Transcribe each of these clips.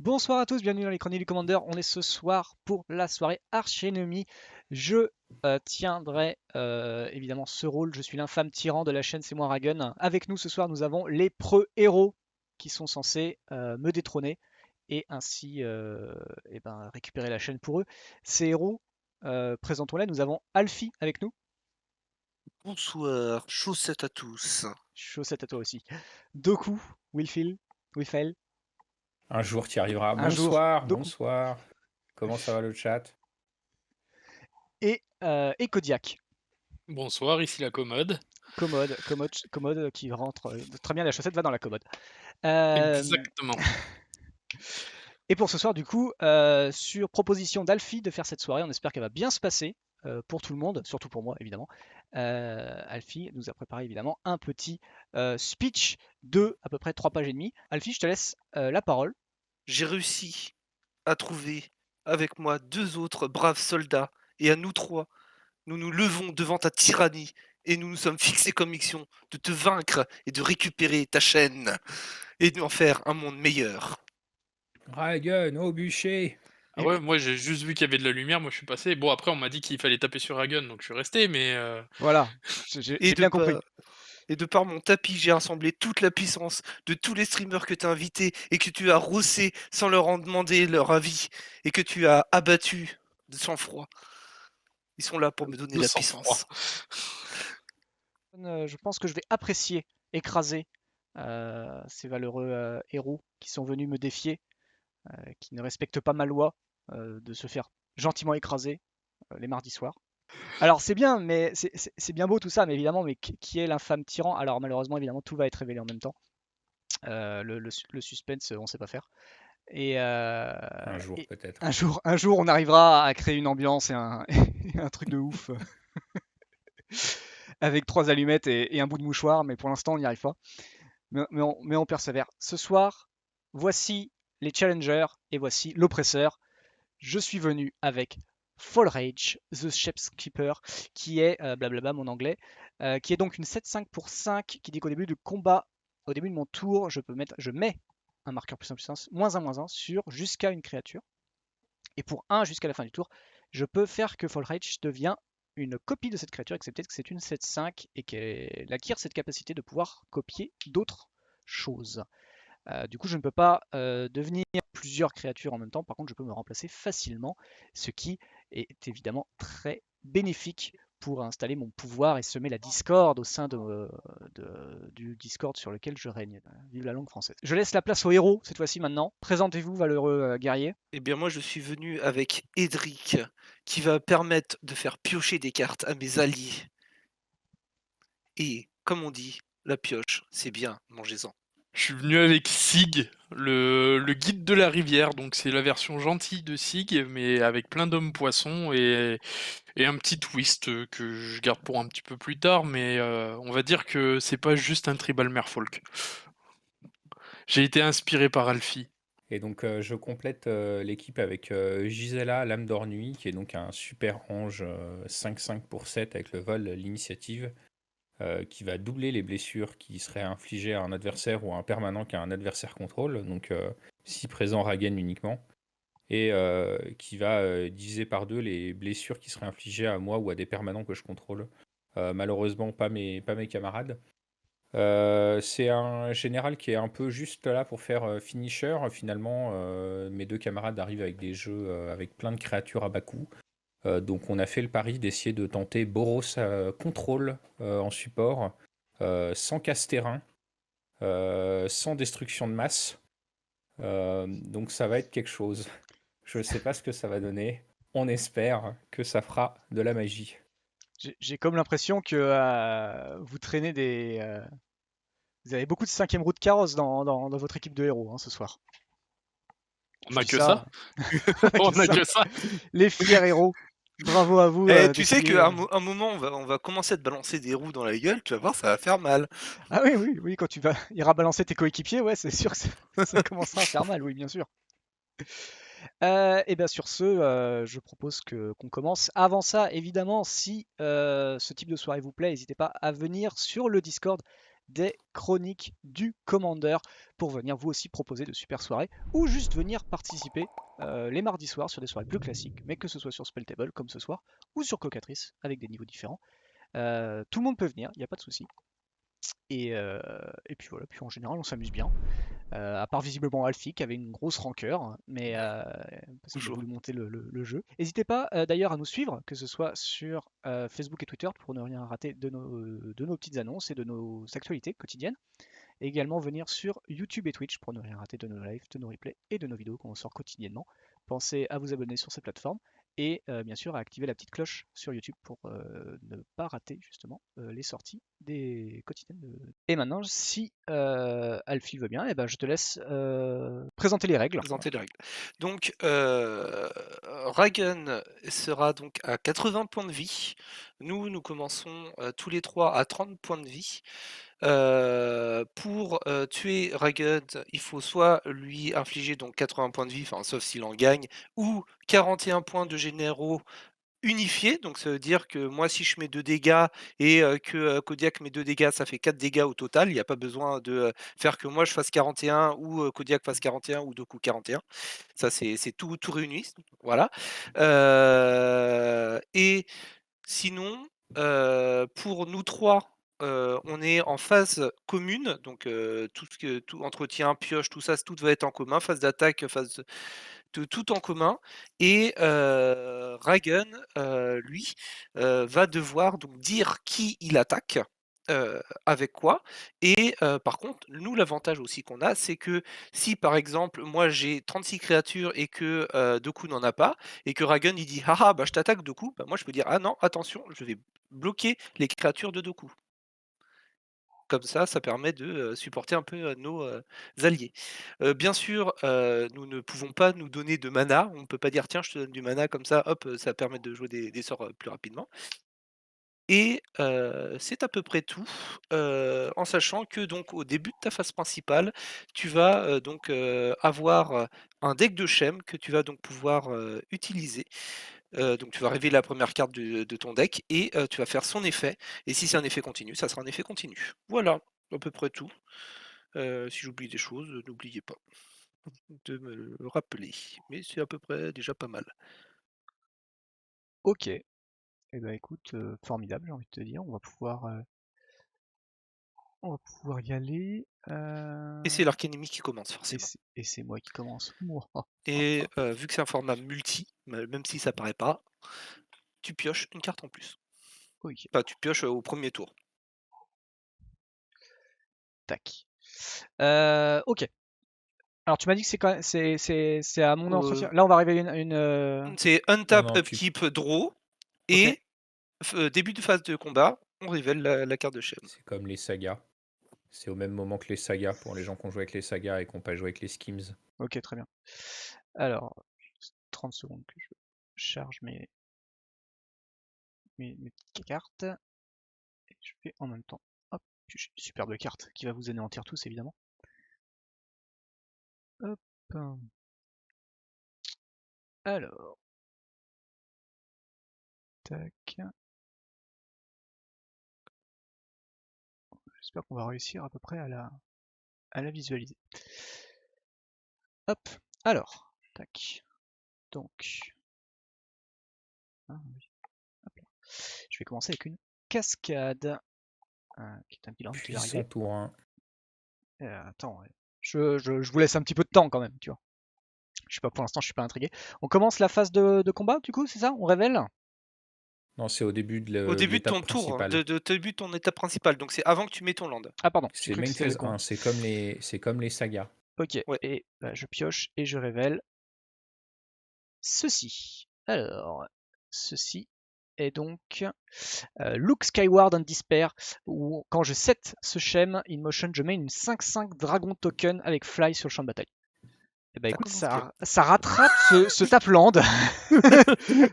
Bonsoir à tous, bienvenue dans les Chroniques du Commander. On est ce soir pour la soirée Arch Enemy. Je tiendrai évidemment ce rôle. Je suis l'infâme tyran de la chaîne C'est moi Ragun. Avec nous ce soir, nous avons les preux héros qui sont censés me détrôner et ainsi récupérer la chaîne pour eux. Ces héros, présentons-les. Nous avons Alfie avec nous. Bonsoir, chaussettes à tous. Chaussette à toi aussi. Doku, Wilfell, Un jour, tu y arriveras. un jour, Bonsoir, Doku bonsoir. Comment ça va le chat? et Kodiak. Bonsoir, ici la commode. Commode qui rentre très bien, la chaussette va dans la commode. Euh, Exactement. et pour ce soir, du coup, sur proposition d'Alfie de faire cette soirée, on espère qu'elle va bien se passer pour tout le monde, surtout pour moi évidemment. Alfie nous a préparé évidemment un petit speech de à peu près 3 pages et demie. Alfie, je te laisse la parole. J'ai réussi à trouver avec moi 2 autres braves soldats, et à nous 3, nous nous levons devant ta tyrannie, et nous nous sommes fixés comme mission de te vaincre et de récupérer ta chaîne, et d'en faire un monde meilleur. Dragon, au bûcher. Ah ouais, moi j'ai juste vu qu'il y avait de la lumière, moi je suis passé. Bon, après on m'a dit qu'il fallait taper sur Ragun, donc je suis resté, mais Voilà, Et j'ai de, bien compris. et de par mon tapis, j'ai rassemblé toute la puissance de tous les streamers que tu as invités et que tu as rossé sans leur en demander leur avis, et que tu as abattu de sang-froid. Ils sont là pour me donner de la sang-froid. puissance. Je pense que je vais apprécier, écraser ces valeureux héros qui sont venus me défier, qui ne respectent pas ma loi de se faire gentiment écraser les mardis soirs. Alors c'est bien, mais c'est bien beau tout ça, mais évidemment, mais qui est l'infâme tyran? Alors malheureusement, évidemment, tout va être révélé en même temps. Le suspense, on sait pas faire. Et, euh, Un jour, et peut-être. un jour, on arrivera à créer une ambiance et un, et un truc de ouf avec 3 allumettes et un bout de mouchoir, mais pour l'instant, on n'y arrive pas. Mais on persévère. Ce soir, voici les challengers et voici l'oppresseur. Je suis venu avec Fall Rage, The Shapeskeeper, qui est blablabla mon anglais, qui est donc une 7-5 pour 5, qui dit qu'au début du combat, au début de mon tour, je mets un marqueur plus 1 puissance, -1/-1 sur jusqu'à une créature. Et pour 1 jusqu'à la fin du tour, je peux faire que Fall Rage devient une copie de cette créature, excepté que c'est une 7-5 et qu'elle acquiert cette capacité de pouvoir copier d'autres choses. Du coup, je ne peux pas devenir plusieurs créatures en même temps. Par contre, je peux me remplacer facilement, ce qui est évidemment très bénéfique pour installer mon pouvoir et semer la discorde au sein du Discord sur lequel je règne. Vive la langue française. Je laisse la place aux héros cette fois-ci maintenant. Présentez-vous, valeureux guerrier. Eh bien moi je suis venu avec Edric, qui va permettre de faire piocher des cartes à mes alliés. Et comme on dit, la pioche, c'est bien, mangez-en. je suis venu avec Sig, le guide de la rivière, donc c'est la version gentille de Sig, mais avec plein d'hommes poissons et un petit twist que je garde pour un petit peu plus tard, mais on va dire que c'est pas juste un tribal merfolk. J'ai été inspiré par Alfie. Et donc, je complète l'équipe avec Gisela, l'âme d'Ornuit, qui est donc un super ange 5-5 pour 7 avec le vol, l'initiative, qui va doubler les blessures qui seraient infligées à un adversaire ou à un permanent qu'un adversaire contrôle, donc si présent Ragen uniquement, et qui va diviser par 2 les blessures qui seraient infligées à moi ou à des permanents que je contrôle. Malheureusement, pas mes camarades. C'est un général qui est un peu juste là pour faire finisher. Finalement, mes 2 camarades arrivent avec des jeux avec plein de créatures à bas coût. Donc on a fait le pari d'essayer de tenter Boros contrôle en support, sans casse-terrain, sans destruction de masse. Donc ça va être quelque chose. Je ne sais pas ce que ça va donner. On espère que ça fera de la magie. J'ai comme l'impression que vous traînez vous avez beaucoup de 5e roue de carrosse dans votre équipe de héros ce soir. On Je a dis que ça. ça. Que On a ça. que ça. Les fiers héros. Bravo à vous. Tu sais d'essayer, qu'à un moment on va commencer à te balancer des roues dans la gueule, tu vas voir, ça va faire mal. Ah oui, oui, oui, quand tu vas iras balancer tes coéquipiers, ouais, c'est sûr que ça commencera à faire mal, oui, bien sûr. Et bien sur ce, je propose qu'on commence. Avant ça, évidemment, si ce type de soirée vous plaît, n'hésitez pas à venir sur le Discord des chroniques du Commander pour venir vous aussi proposer de super soirées ou juste venir participer les mardis soirs sur des soirées plus classiques, mais que ce soit sur Spelltable comme ce soir ou sur Cocatrice avec des niveaux différents. Tout le monde peut venir, il n'y a pas de souci. Et puis voilà, puis en général on s'amuse bien. À part visiblement Alfie qui avait une grosse rancœur, mais parce qu'il a Toujours. voulu monter le jeu. N'hésitez pas d'ailleurs à nous suivre, que ce soit sur Facebook et Twitter pour ne rien rater de nos petites annonces et de nos actualités quotidiennes. Et également venir sur YouTube et Twitch pour ne rien rater de nos lives, de nos replays et de nos vidéos qu'on sort quotidiennement. Pensez à vous abonner sur ces plateformes et bien sûr à activer la petite cloche sur YouTube pour ne pas rater justement les sorties des quotidiennes. Et maintenant, si Alfie veut bien, eh ben, je te laisse présenter les règles. Présenter les règles. Donc, Ragen sera donc à 80 points de vie. Nous commençons tous les trois à 30 points de vie. Pour tuer Ragen, il faut soit lui infliger donc 80 points de vie, enfin, sauf s'il en gagne, ou 41 points de généraux unifiés. Donc ça veut dire que moi si je mets 2 dégâts et que Kodiak met 2 dégâts, ça fait 4 dégâts au total. Il n'y a pas besoin de faire que moi je fasse 41 ou Kodiak fasse 41 ou Doku 41. Ça c'est tout réuni. Voilà. Et sinon, pour nous trois, on est en phase commune, donc tout entretien, pioche, tout ça, tout va être en commun, phase d'attaque, phase de tout en commun. Et Ragen, lui, va devoir donc dire qui il attaque. Avec quoi. Et par contre, nous, l'avantage aussi qu'on a, c'est que si par exemple, moi j'ai 36 créatures et que Doku n'en a pas, et que Ragen il dit haha, bah je t'attaque Doku, bah, moi je peux dire ah non, attention, je vais bloquer les créatures de Doku. Comme ça permet de supporter un peu nos alliés. Bien sûr, nous ne pouvons pas nous donner de mana. On ne peut pas dire tiens, je te donne du mana comme ça, hop, ça permet de jouer des sorts plus rapidement. Et c'est à peu près tout, en sachant que donc au début de ta phase principale, tu vas donc avoir un deck de Shem que tu vas donc pouvoir utiliser. Donc tu vas révéler la première carte de ton deck et tu vas faire son effet. Et si c'est un effet continu, ça sera un effet continu. Voilà, à peu près tout. Si j'oublie des choses, n'oubliez pas de me le rappeler. Mais c'est à peu près déjà pas mal. Ok. Eh ben écoute, formidable, j'ai envie de te dire. On va pouvoir y aller. Et c'est l'Arcanemy qui commence Et forcément. c'est moi qui commence. Et vu que c'est un format multi, même si ça paraît pas, tu pioches une carte en plus. Ok, Enfin, tu pioches au premier tour. tac. Ok. Alors tu m'as dit que c'est à mon entretien. Là on va arriver à une. C'est untap, Non, upkeep, draw. Ok. Et début de phase de combat, on révèle la carte de Shem. c'est comme les sagas. C'est au même moment que les sagas pour les gens qui ont joué avec les sagas et qui n'ont pas joué avec les skims. Ok, très bien. Alors, 30 secondes que je charge mes petites cartes. Et je fais en même temps. Hop, j'ai une superbe carte qui va vous anéantir tous évidemment. Hop. Alors. Tac. J'espère qu'on va réussir à peu près à la visualiser. Hop. Alors. Tac. Donc. Ah, oui. Hop là. Je vais commencer avec une cascade. Qui est un bilan qui va Puissant arriver. tour 1. Attends, ouais. Je vous laisse un petit peu de temps quand même, tu vois. Je sais pas, pour l'instant, je suis pas intrigué. On commence la phase de combat, du coup, c'est ça? On révèle? Non, c'est au début de Au début de l'étape ton tour, principale. début de ton étape principale. Donc c'est avant que tu mets ton land. Ah, pardon. j'ai C'est cru que main c'était le phase combat. 1, c'est comme les sagas. Ok, Ouais. et bah, je pioche et je révèle ceci. Alors, ceci est donc Look Skyward and Despair, où quand je set ce Shem in motion, je mets une 5/5 Dragon Token avec Fly sur le champ de bataille. Et bah Ça écoute, commence bien. ça rattrape ce Tapland.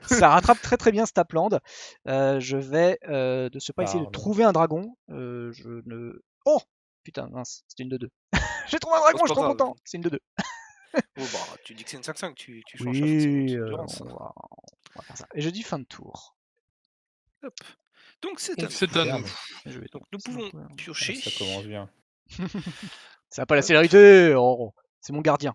Ça rattrape très très bien ce Tapland. Je vais de ce pas essayer de Pardon. trouver un dragon. Je ne... Oh putain, mince, c'était une 2-2. J'ai trouvé un dragon, c'est je suis pas trop grave. content. C'est une 2-2. Oh, bah, tu dis que c'est une 5-5, tu changes à fonction de Oui, l'endurance. on va faire ça. Et je dis fin de tour. Hop. Donc c'est à nous. C'est à Superbe. nous. Je vais Donc nous c'est pouvons bon, ouais. Ah, piocher. ça commence bien. Ça n'a pas la Hop. célérité. Oh, c'est mon gardien.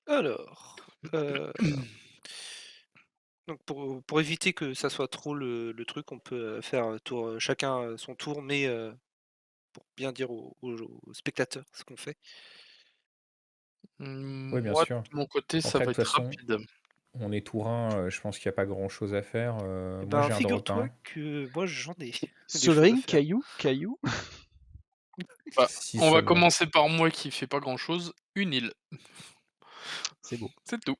Alors, donc pour éviter que ça soit trop le truc, on peut faire chacun son tour, mais pour bien dire aux spectateurs ce qu'on fait. Oui, bien Moi, sûr. de mon côté, ça Après, va de toute être façon, rapide. on est Tourin, je pense qu'il n'y a pas grand-chose à faire. Eh Moi, ben, j'ai un drop figure-toi 1. que moi j'en ai des choses à Soldering, faire. caillou. Bah, Si on va seulement. commencer par moi qui fait pas grand-chose. Une île, C'est beau. c'est tout.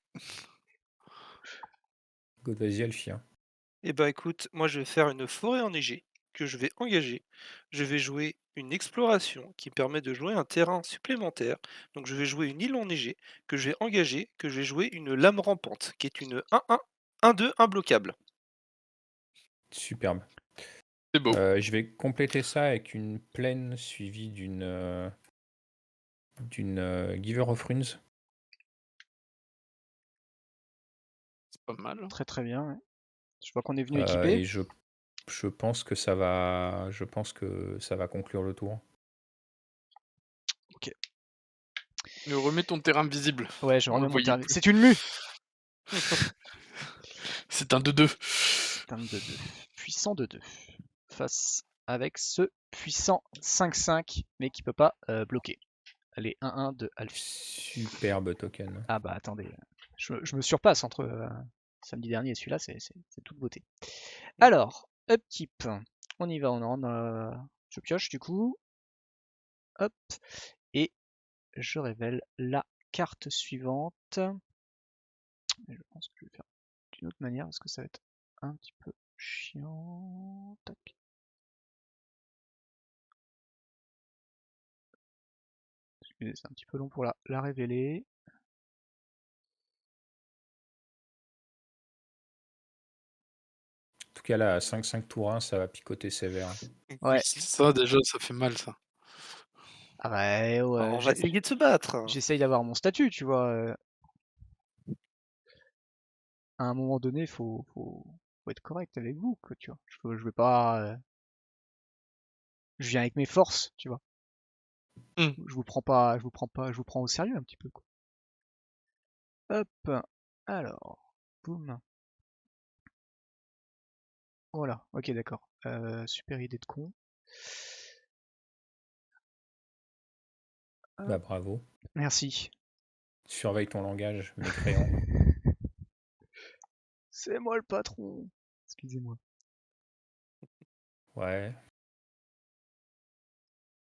God, vas-y, Alfie, hein. Eh ben écoute, moi je vais faire une forêt enneigée que je vais engager. Je vais jouer une exploration qui permet de jouer un terrain supplémentaire. Donc je vais jouer une île enneigée que je vais engager, que je vais jouer une lame rampante qui est une 1-1, 1-2 imbloquable. Superbe. C'est beau. Je vais compléter ça avec une plaine suivie d'une Giver of Runes. C'est pas mal. Très très bien. Ouais. Je vois qu'on est venu Et équipé. je pense que ça va conclure le tour. Mais remets ton terrain visible. Ouais, je On le remets mon voyait terrain. plus. C'est une mue. C'est un 2-2. C'est un 2-2. Puissant 2-2. Face avec ce puissant 5-5, mais qui peut pas bloquer. Allez, 1-1 de Alfie. Superbe token. Ah bah attendez, je me surpasse entre samedi dernier et celui-là, c'est toute beauté. Alors, upkeep. On y va, on rentre je pioche du coup. Hop. Et je révèle la carte suivante. Et je pense que je vais faire d'une autre manière parce que ça va être un petit peu chiant. Tac. Excusez, c'est un petit peu long pour la révéler. En tout cas, là, à 5-5 tour 1, ça va picoter sévère. Ouais. Ça, déjà, ça fait mal, ça. Ah ouais, ouais. On va essayer de se battre. J'essaye d'avoir mon statut, tu vois. À un moment donné, faut être correct avec vous, quoi, tu vois. Je vais pas. Je viens avec mes forces, tu vois. Je vous prends au sérieux un petit peu, quoi. Hop. Alors, boum. Voilà, ok, d'accord. Super idée de con. Bah bravo. Merci. Surveille ton langage, mécréant. C'est moi le patron. Excusez-moi. Ouais.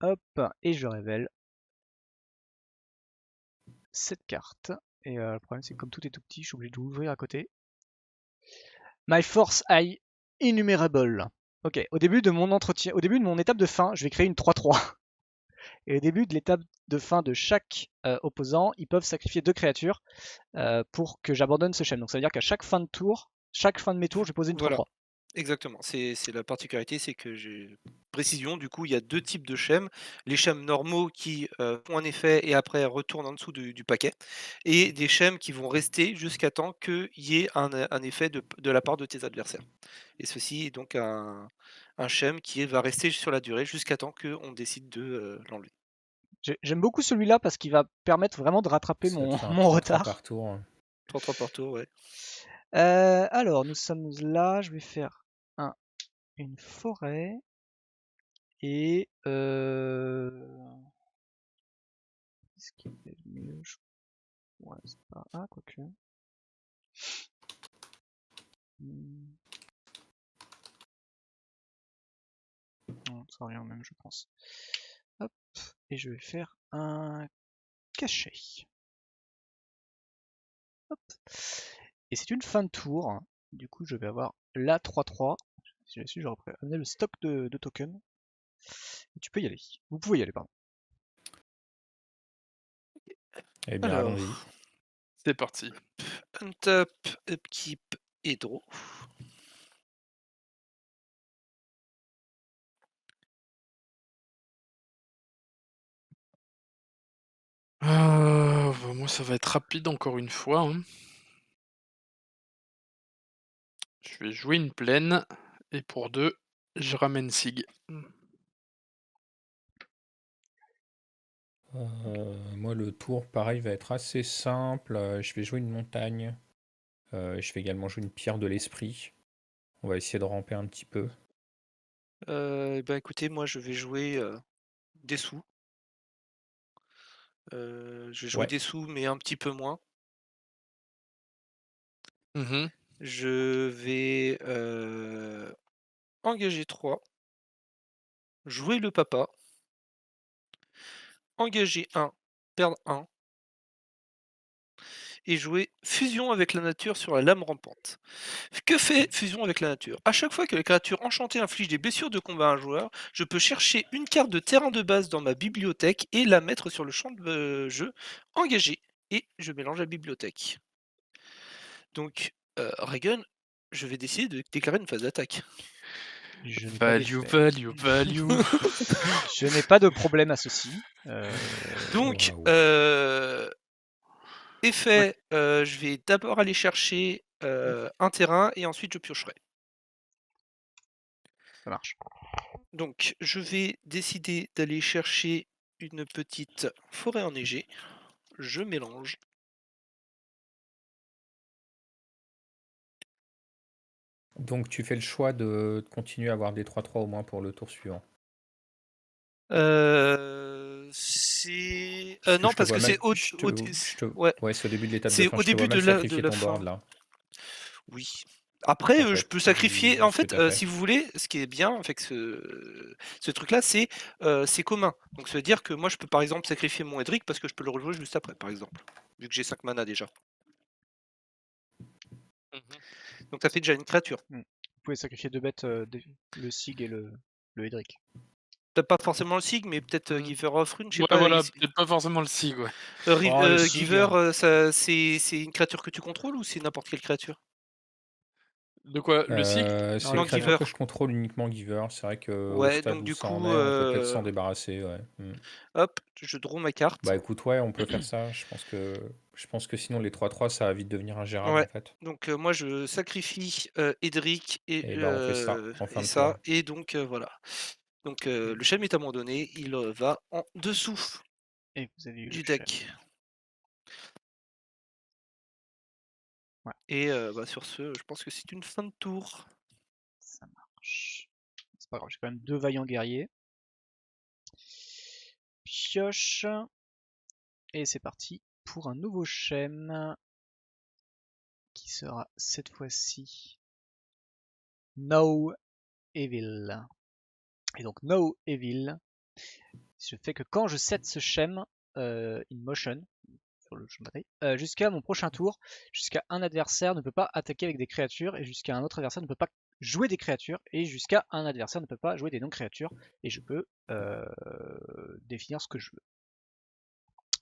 Hop, et je révèle cette carte. Et le problème, c'est que comme tout est tout petit, je suis obligé de l'ouvrir à côté. My Force Eye Innumerable. Ok, au début de mon entretien, au début de mon étape de fin, je vais créer une 3-3. Et au début de l'étape de fin de chaque opposant, ils peuvent sacrifier 2 créatures pour que j'abandonne ce schème. Donc ça veut dire qu'à chaque fin de tour, chaque fin de mes tours, je vais poser une 3-3. Voilà. Exactement, c'est la particularité, c'est que j'ai précision, du coup, il y a 2 types de schèmes. Les schèmes normaux qui, font un effet et après retournent en dessous du paquet et des schèmes qui vont rester jusqu'à temps qu'il y ait un effet de la part de tes adversaires et ceci est donc un schème qui va rester sur la durée jusqu'à temps qu'on décide de, l'enlever. J'aime beaucoup celui-là parce qu'il va permettre vraiment de rattraper Ça te fait un mon 3-3 retard. par tour. 3-3 par tour, ouais. Alors, nous sommes là. Je vais faire une forêt. Et qu'est-ce qui est le mieux? Ouais, c'est pas. Ah, quoique. Non, ça revient au même, je pense. Hop, et je vais faire un cachet. Hop. Et c'est une fin de tour. Du coup, je vais avoir la 3-3. Si j'avais su, j'aurais amené le stock de tokens. Et tu peux y aller. Vous pouvez y aller, pardon. Eh bien, Alors, allons-y. C'est parti. untap, upkeep et draw. Moi, ça va être rapide encore une fois, hein. Je vais jouer une plaine. Et pour 2, je ramène Sig. Moi, le tour, pareil, va être assez simple. Je vais jouer une montagne. Je vais également jouer une pierre de l'esprit. On va essayer de ramper un petit peu. Écoutez, moi je vais jouer des sous. Je vais jouer Ouais. des sous, mais un petit peu moins. Mhm. Je vais engager 3, jouer le papa, engager 1, perdre 1, et jouer fusion avec la nature sur la lame rampante. Que fait fusion avec la nature? À chaque fois que les créatures enchantées infligent des blessures de combat à un joueur, je peux chercher une carte de terrain de base dans ma bibliothèque et la mettre sur le champ de jeu, engager, et je mélange la bibliothèque. Donc, Reagan, je vais décider de déclarer une phase d'attaque. Je n'ai pas Value, d'effet. value. Je n'ai pas de problème à ceci. Donc, Waouh. effet, je vais d'abord aller chercher un terrain et ensuite je piocherai. Ça marche. Donc, je vais décider d'aller chercher une petite forêt enneigée. Je mélange. Donc, tu fais le choix de continuer à avoir des 3-3 au moins pour le tour suivant. C'est Parce que non, je te parce vois que mal. c'est au ouais, Ouais, c'est au début de l'étape de c'est fin. au Je te vois début mal de sacrifier la ton board fin. là. Oui. Après, En je fait, peux sacrifier. vu En ce que fait, t'as fait. si vous voulez, ce qui est bien avec ce truc-là, c'est commun. Donc, ça veut dire que moi, je peux par exemple sacrifier mon Edric parce que je peux le rejouer juste après, par exemple, vu que j'ai 5 mana déjà. Donc, ça fait déjà une créature. Vous pouvez sacrifier 2 bêtes, le Sig et le Edric. Peut-être pas forcément le Sig, mais peut-être Mm. Giver of Rune, je sais Ouais, pas. voilà, peut-être pas forcément le Sig, ouais. Oh, le Sig. Giver, c'est une créature que tu contrôles ou c'est n'importe quelle créature? De quoi? Le Sig? C'est le une créature Giver. que je contrôle uniquement Giver. C'est vrai que au Ouais, stade donc où du ça en coup, est, on peut peut-être s'en débarrasser. Ouais. hop, je draw ma carte. Bah écoute, ouais, on peut faire ça. Je pense que sinon les 3-3, ça va vite devenir ingérable Ouais. en fait. Donc moi je sacrifie Edric Et bah on fait ça en fin et de ça, tour. et donc voilà. Donc le chêne est abandonné, il va en dessous Et vous avez eu du le chêne. deck. Ouais. Et sur ce, je pense que c'est une fin de tour. Ça marche. C'est pas grave, j'ai quand même 2 vaillants guerriers. Pioche. Et c'est parti pour un nouveau schème qui sera cette fois-ci No Evil. Et donc No Evil, je fais que quand je set ce schème in motion sur le champ de bataille, jusqu'à mon prochain tour, jusqu'à un adversaire ne peut pas attaquer avec des créatures et jusqu'à un autre adversaire ne peut pas jouer des créatures et jusqu'à un adversaire ne peut pas jouer des non-créatures et je peux définir ce que je veux.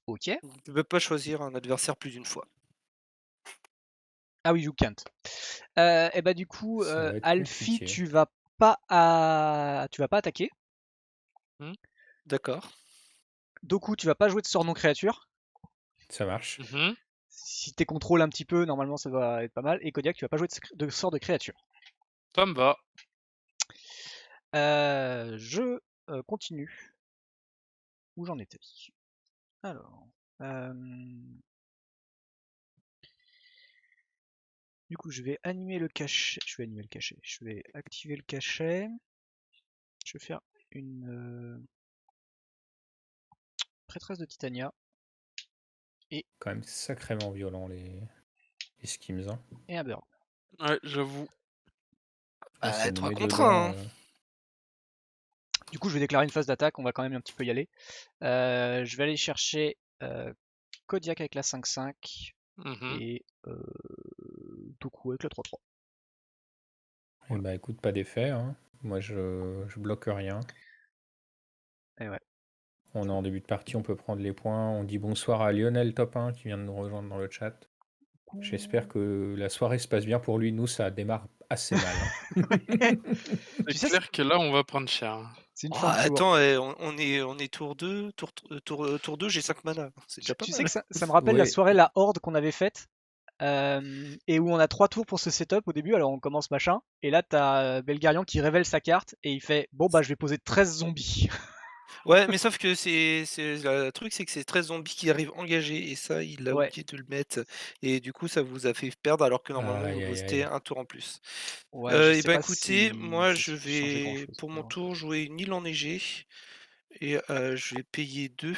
Ok. Tu ne peux pas choisir un adversaire plus d'une fois. Ah oui, you can't. Et bah du coup, Ça va être Alfie, compliqué. tu vas pas attaquer. D'accord. Doku, tu vas pas jouer de sort non créature. Ça marche. Si t'es contrôle un petit peu, normalement ça va être pas mal. Et Kodiak, tu vas pas jouer de sort de créature. Ça me va. Je continue. Où j'en étais? Alors. Du coup, je vais animer le cachet. Je vais activer le cachet. Je vais faire une prêtresse de Titania. Quand même sacrément violent les skims. Hein. Et un burn. Ouais, j'avoue. Ah, ça nous 3 met contre dedans, 1. Du coup, je vais déclarer une phase d'attaque. On va quand même un petit peu y aller. Je vais aller chercher Kodiak avec la 5-5 et Doku avec le 3-3. Et bah écoute, pas d'effet. Hein. Moi je bloque rien. Et ouais. On est en début de partie, on peut prendre les points. On dit bonsoir à Lionel Top 1 qui vient de nous rejoindre dans le chat. J'espère que la soirée se passe bien pour lui. Nous, ça démarre assez mal. Hein. C'est clair que là, on va prendre cher. C'est une fin de tour. Attends, on est tour 2, tour 2, j'ai 5 mana. C'est déjà pas Tu mal. sais que ça me rappelle la Ouais. soirée La Horde qu'on avait faite et où on a 3 tours pour ce setup au début. Alors on commence machin, et là t'as Belgarian qui révèle sa carte et il fait bon bah je vais poser 13 zombies. Ouais, mais sauf que le truc, c'est que c'est 13 zombies qui arrivent engagés, et ça, il a Ouais. oublié de le mettre, et du coup, ça vous a fait perdre alors que normalement, Aïe, vous aïe, restez aïe. un tour en plus. Ouais, je Et sais ben pas écoutez, si moi, ça je changeait grand vais, chose. pour mon tour, jouer une île enneigée, et je vais payer 2,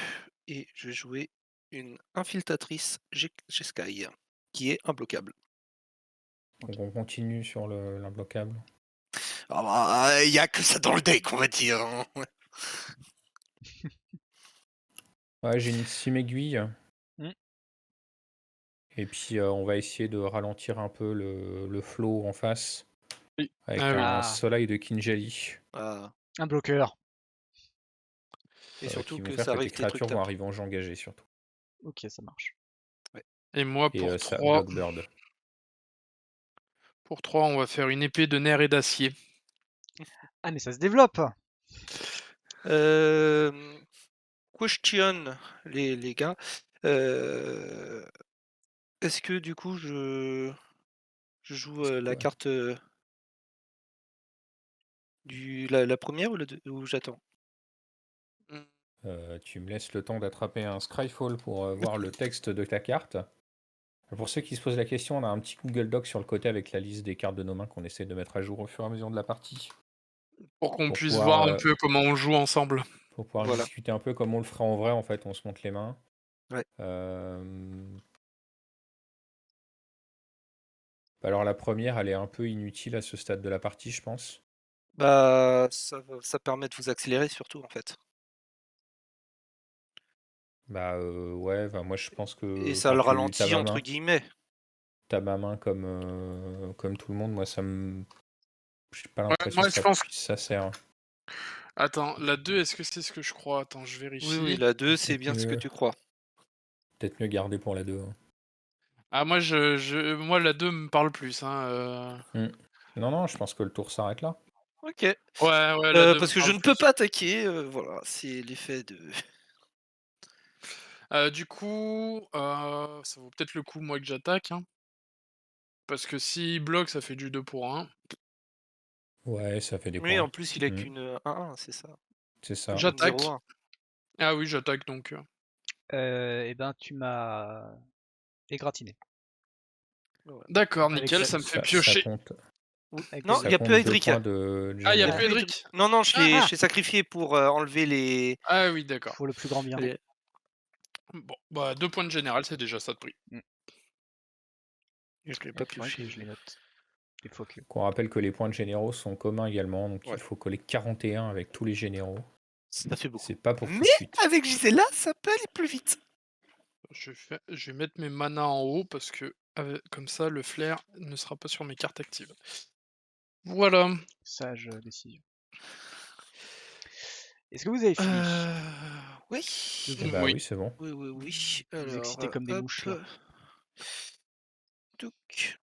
et je vais jouer une infiltratrice Jeskai, qui est imbloquable. Donc on continue sur l'imbloquable. Ah bah, il y a que ça dans le deck, on va dire, hein. Ouais, j'ai une sim aiguille. Mm. Et puis on va essayer de ralentir un peu le flow en face Oui. avec Ah oui. un Ah. soleil de Kinjali Ah, Un bloqueur. et surtout qui vont que faire ça que tes arrive tes trucs créatures vont top. arriver en jeu engagé surtout. Ok, ça marche. Et moi, Et pour ça 3, Blockbird. on va faire une épée de nerfs et d'acier. Ah mais ça se développe. Question, les gars. Est-ce que du coup je joue la Ouais. carte la première, ou j'attends? Tu me laisses le temps d'attraper un Scryfall pour voir le texte de ta carte. Pour ceux qui se posent la question, on a un petit Google Doc sur le côté avec la liste des cartes de nos mains qu'on essaie de mettre à jour au fur et à mesure de la partie. Pour qu'on Pour puisse pouvoir, voir un peu comment on joue ensemble. Pour pouvoir Voilà. discuter un peu comme on le ferait en vrai, en fait, on se monte les mains. Ouais. Alors la première, elle est un peu inutile à ce stade de la partie, je pense. Bah ça permet de vous accélérer surtout en fait. Bah ouais, moi je pense que Et ça enfin, le t'as ralentit ma entre main, guillemets. t'as ma main comme tout le monde, moi ça me... J'ai pas Ouais, l'impression moi, que je pense. ça sert. Attends, la 2, est-ce que c'est ce que je crois? Attends, je Oui, vérifie. la 2, c'est Peut-être bien ce que mieux, tu crois. peut-être mieux garder pour la 2. Ah, moi, moi, la 2 me parle plus. Hein. Non, je pense que le tour s'arrête là. Ok. Ouais, la 2 me Parce que je parle ne peux plus. pas attaquer, voilà, c'est l'effet de... Du coup, ça vaut peut-être le coup, moi, que j'attaque. Hein. Parce que s'il bloque, ça fait du 2 pour 1. Ouais, ça fait des Oui, en points. plus, il a qu'une 1-1, c'est ça. C'est ça. Une J'attaque. 0-1. Ah oui, j'attaque donc. Et ben tu m'as égratigné. Ouais. D'accord, Avec nickel, ça- ça me fait Ça piocher. compte, Avec Non, plaisir. il ça n'y a compte plus 2 Edric. points de Ah, il y a général. plus Edric. Non, non, je Ah, l'ai sacrifié pour enlever les... Ah oui, d'accord. pour le plus grand bien. les- Bon, bah 2 points de général, c'est déjà ça de prix. Je l'ai Il pas faudrait que pioché. je les note. Les faux culs. Qu'on rappelle que les points de généraux sont communs également, donc Ouais. il faut coller 41 avec tous les généraux. Ça fait beaucoup. C'est pas pour tout de Mais suite. avec Gisela, ça peut aller plus vite. Je vais mettre mes manas en haut parce que comme ça, le flair ne sera pas sur mes cartes actives. Voilà. Sage décision. Est-ce que vous avez fini? Oui. Bah Oui. oui, c'est bon. Oui. Vous Alors, excitez comme des hop. mouches, là. Touc.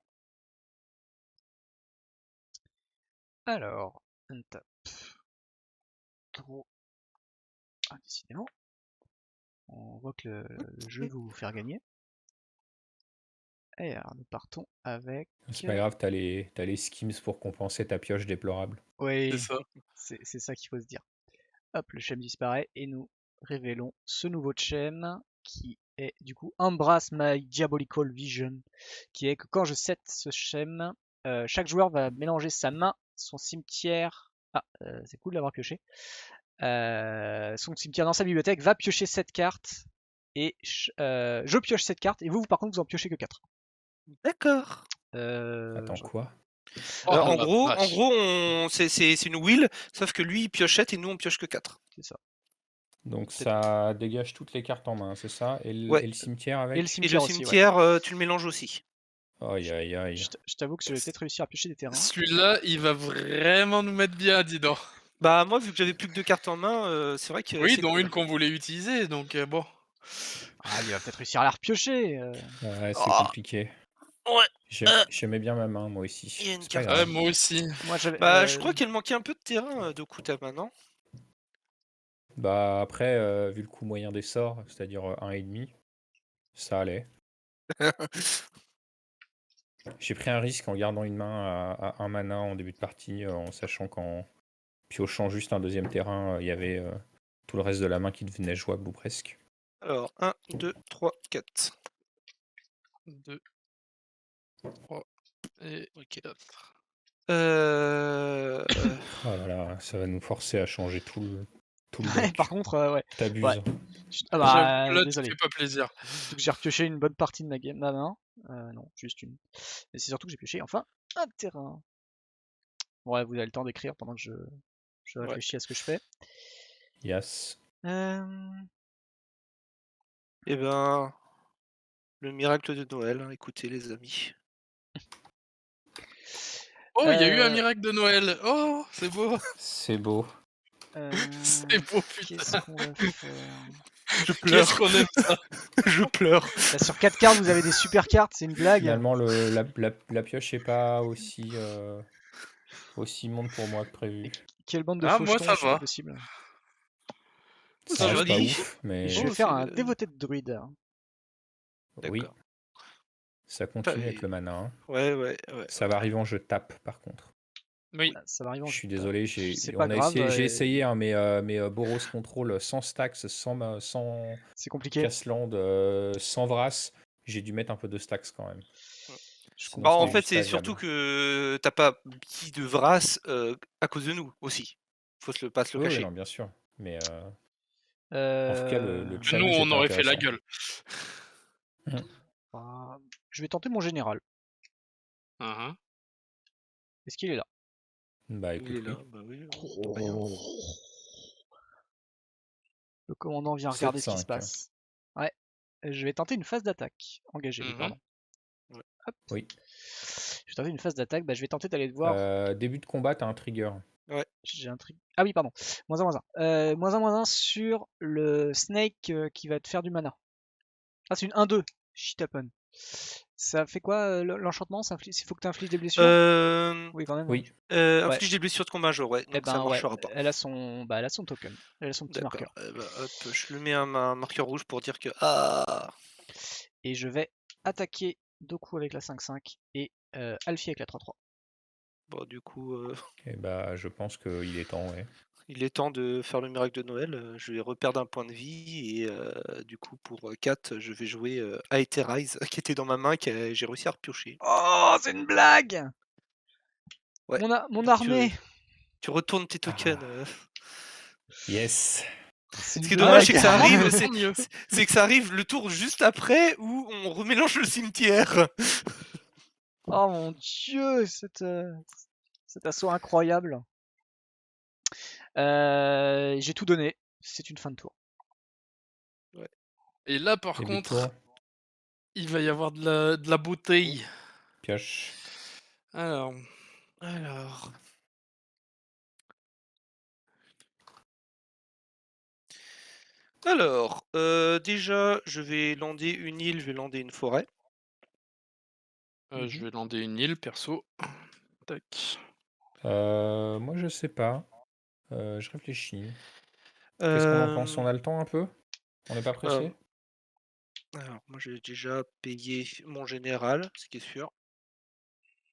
Alors, on tape. Trop. Ah, décidément. On voit que le jeu veut vous faire gagner. Et alors, nous partons avec... C'est pas grave, t'as les schemes pour compenser ta pioche déplorable. C'est Oui, ça. c'est ça qu'il faut se dire. Hop, le chem disparaît et nous révélons ce nouveau chem qui est du coup Embrace My Diabolical Vision, qui est que quand je set ce chem, chaque joueur va mélanger sa main, son cimetière. Ah, c'est cool de l'avoir pioché. Son cimetière dans sa bibliothèque, va piocher cette carte et je pioche cette carte et vous par contre vous en piochez que 4. D'accord. Attends, quoi? Oh, En la gros, vache. c'est une wheel, sauf que lui il piochette et nous on pioche que 4. C'est ça. Donc ça dégage toutes les cartes en main, c'est ça? Et Ouais. le cimetière Et le avec? Et le cimetière aussi, ouais. cimetière, tu le mélanges aussi. Aïe aïe aïe. Je t'avoue que je vais peut-être réussir à piocher des terrains. Celui-là, il va vraiment nous mettre bien, dis donc. Bah moi vu que j'avais plus que 2 cartes en main, c'est vrai que Oui, c'est dont cool. une qu'on voulait utiliser, donc bon. Ah, il va peut-être réussir à la repiocher. Ouais, c'est Ah, compliqué. ouais. J'aimais bien ma main, moi Il aussi. y a une C'est pas carte. Ouais, grave. moi aussi. Moi, j'avais. Bah je crois qu'elle manquait un peu de terrain de Kutama, non? Bah après, vu le coût moyen des sorts, c'est-à-dire 1,5, ça allait. J'ai pris un risque en gardant une main à un mana en début de partie, en sachant qu'en piochant juste un deuxième terrain, il y avait tout le reste de la main qui devenait jouable ou presque. Alors, 1, 2, 3, 4. 2, 3 et Ok. 4. Oh là là, ça va nous forcer à changer tout le Ouais, deck. par contre, ouais. T'abuses. Ouais. Ah J'avoue bah, que là, tu désolé. fais pas plaisir. Surtout que j'ai repioché une bonne partie de ma main. Non, juste une. Et c'est surtout que j'ai pioché enfin un terrain. Ouais, vous avez le temps d'écrire pendant que je Ouais. réfléchis à ce que je fais. Yes. Eh ben, le miracle de Noël, hein, écoutez les amis. Oh, il y a eu un Euh, miracle de Noël. Oh, c'est beau. C'est beau. C'est beau, putain. Qu'est-ce qu'on va faire? Je pleure. Qu'est-ce qu'on aime ça. Je pleure. Bah, sur 4 cartes, vous avez des super cartes, c'est une blague. Finalement, la pioche n'est pas aussi monde pour moi que prévu. Quelle bande de Ah, moi, fauchetons, ça c'est pas va. possible. Ça C'est reste pas joli. ouf, mais Je vais Oh, faire c'est un dévoté de druide. oui, D'accord. ça continue Putain, avec le mana. Hein. Ouais. Ça va arriver en jeu tape, par contre. Oui. Voilà, ça m'arrive en Je jeu suis de désolé, C'est pas grave, j'ai essayé hein, mais Boros Control sans stacks, sans c'est compliqué. Castland, sans Vras, j'ai dû mettre un peu de stacks quand même. Je Sinon, Bah, en c'était fait, juste c'est pas surtout viable. que t'as pas petit de Vras à cause de nous aussi. Faut pas se le Oui, cacher. non, bien sûr. Mais en tout cas, le Nous, challenge on était aurait fait la intéressant. gueule. Bah, je vais tenter mon général. Uhum. Est-ce qu'il est là? Bah Il écoute, est là, oui. bah oui, on entend rien. Le commandant vient regarder ce qui se 7-5. passe. Ouais. Je vais tenter une phase d'attaque. Engagé, oui, Mhm. pardon. Ouais. Hop. Oui. Je vais tenter une phase d'attaque. Bah, je vais tenter d'aller voir. Début de combat, t'as un trigger. J'ai un truc. Ah oui, pardon. -1, -1 sur le snake qui va te faire du mana. Ah, c'est une 1-2. Shit happen. Ça fait quoi l'enchantement? Il faut que tu infliges des blessures? Oui, quand même. Oui. Ouais. Inflige des blessures de combat, genre, ouais. Eh Donc ça ben ouais, marchera pas. elle a son token. Elle a son petit D'accord. marqueur. Bah, hop, je le mets un marqueur rouge pour dire que ah. Et je vais attaquer Doku avec la 5-5 et Alfie avec la 3-3. Bon, du coup, Et bah, je pense qu'il est temps, ouais. il est temps de faire le miracle de Noël. Je vais reperdre un point de vie et du coup pour 4, je vais jouer Aetherize qui était dans ma main que j'ai réussi à repiocher. Oh, c'est une blague! Ouais. Mon Donc, armée! Tu retournes tes tokens. Yes. C'est Ce une qui est dommage, c'est que blague. ça arrive, Tant mieux. c'est que ça arrive le tour juste après où on remélange le cimetière. Oh mon dieu, cet assaut incroyable. J'ai tout donné. C'est une fin de tour. Et là, par Début de contre, tour. il va y avoir de la bouteille. Pioche. Alors, Alors, déjà, je vais lander une île, je vais lander une forêt. je vais lander une île, perso. Tac. Moi, je sais pas. Je réfléchis. Qu'est-ce qu'on en pense? On a le temps un peu? On n'est pas pressé? Alors, moi, j'ai déjà payé mon général, ce qui est sûr.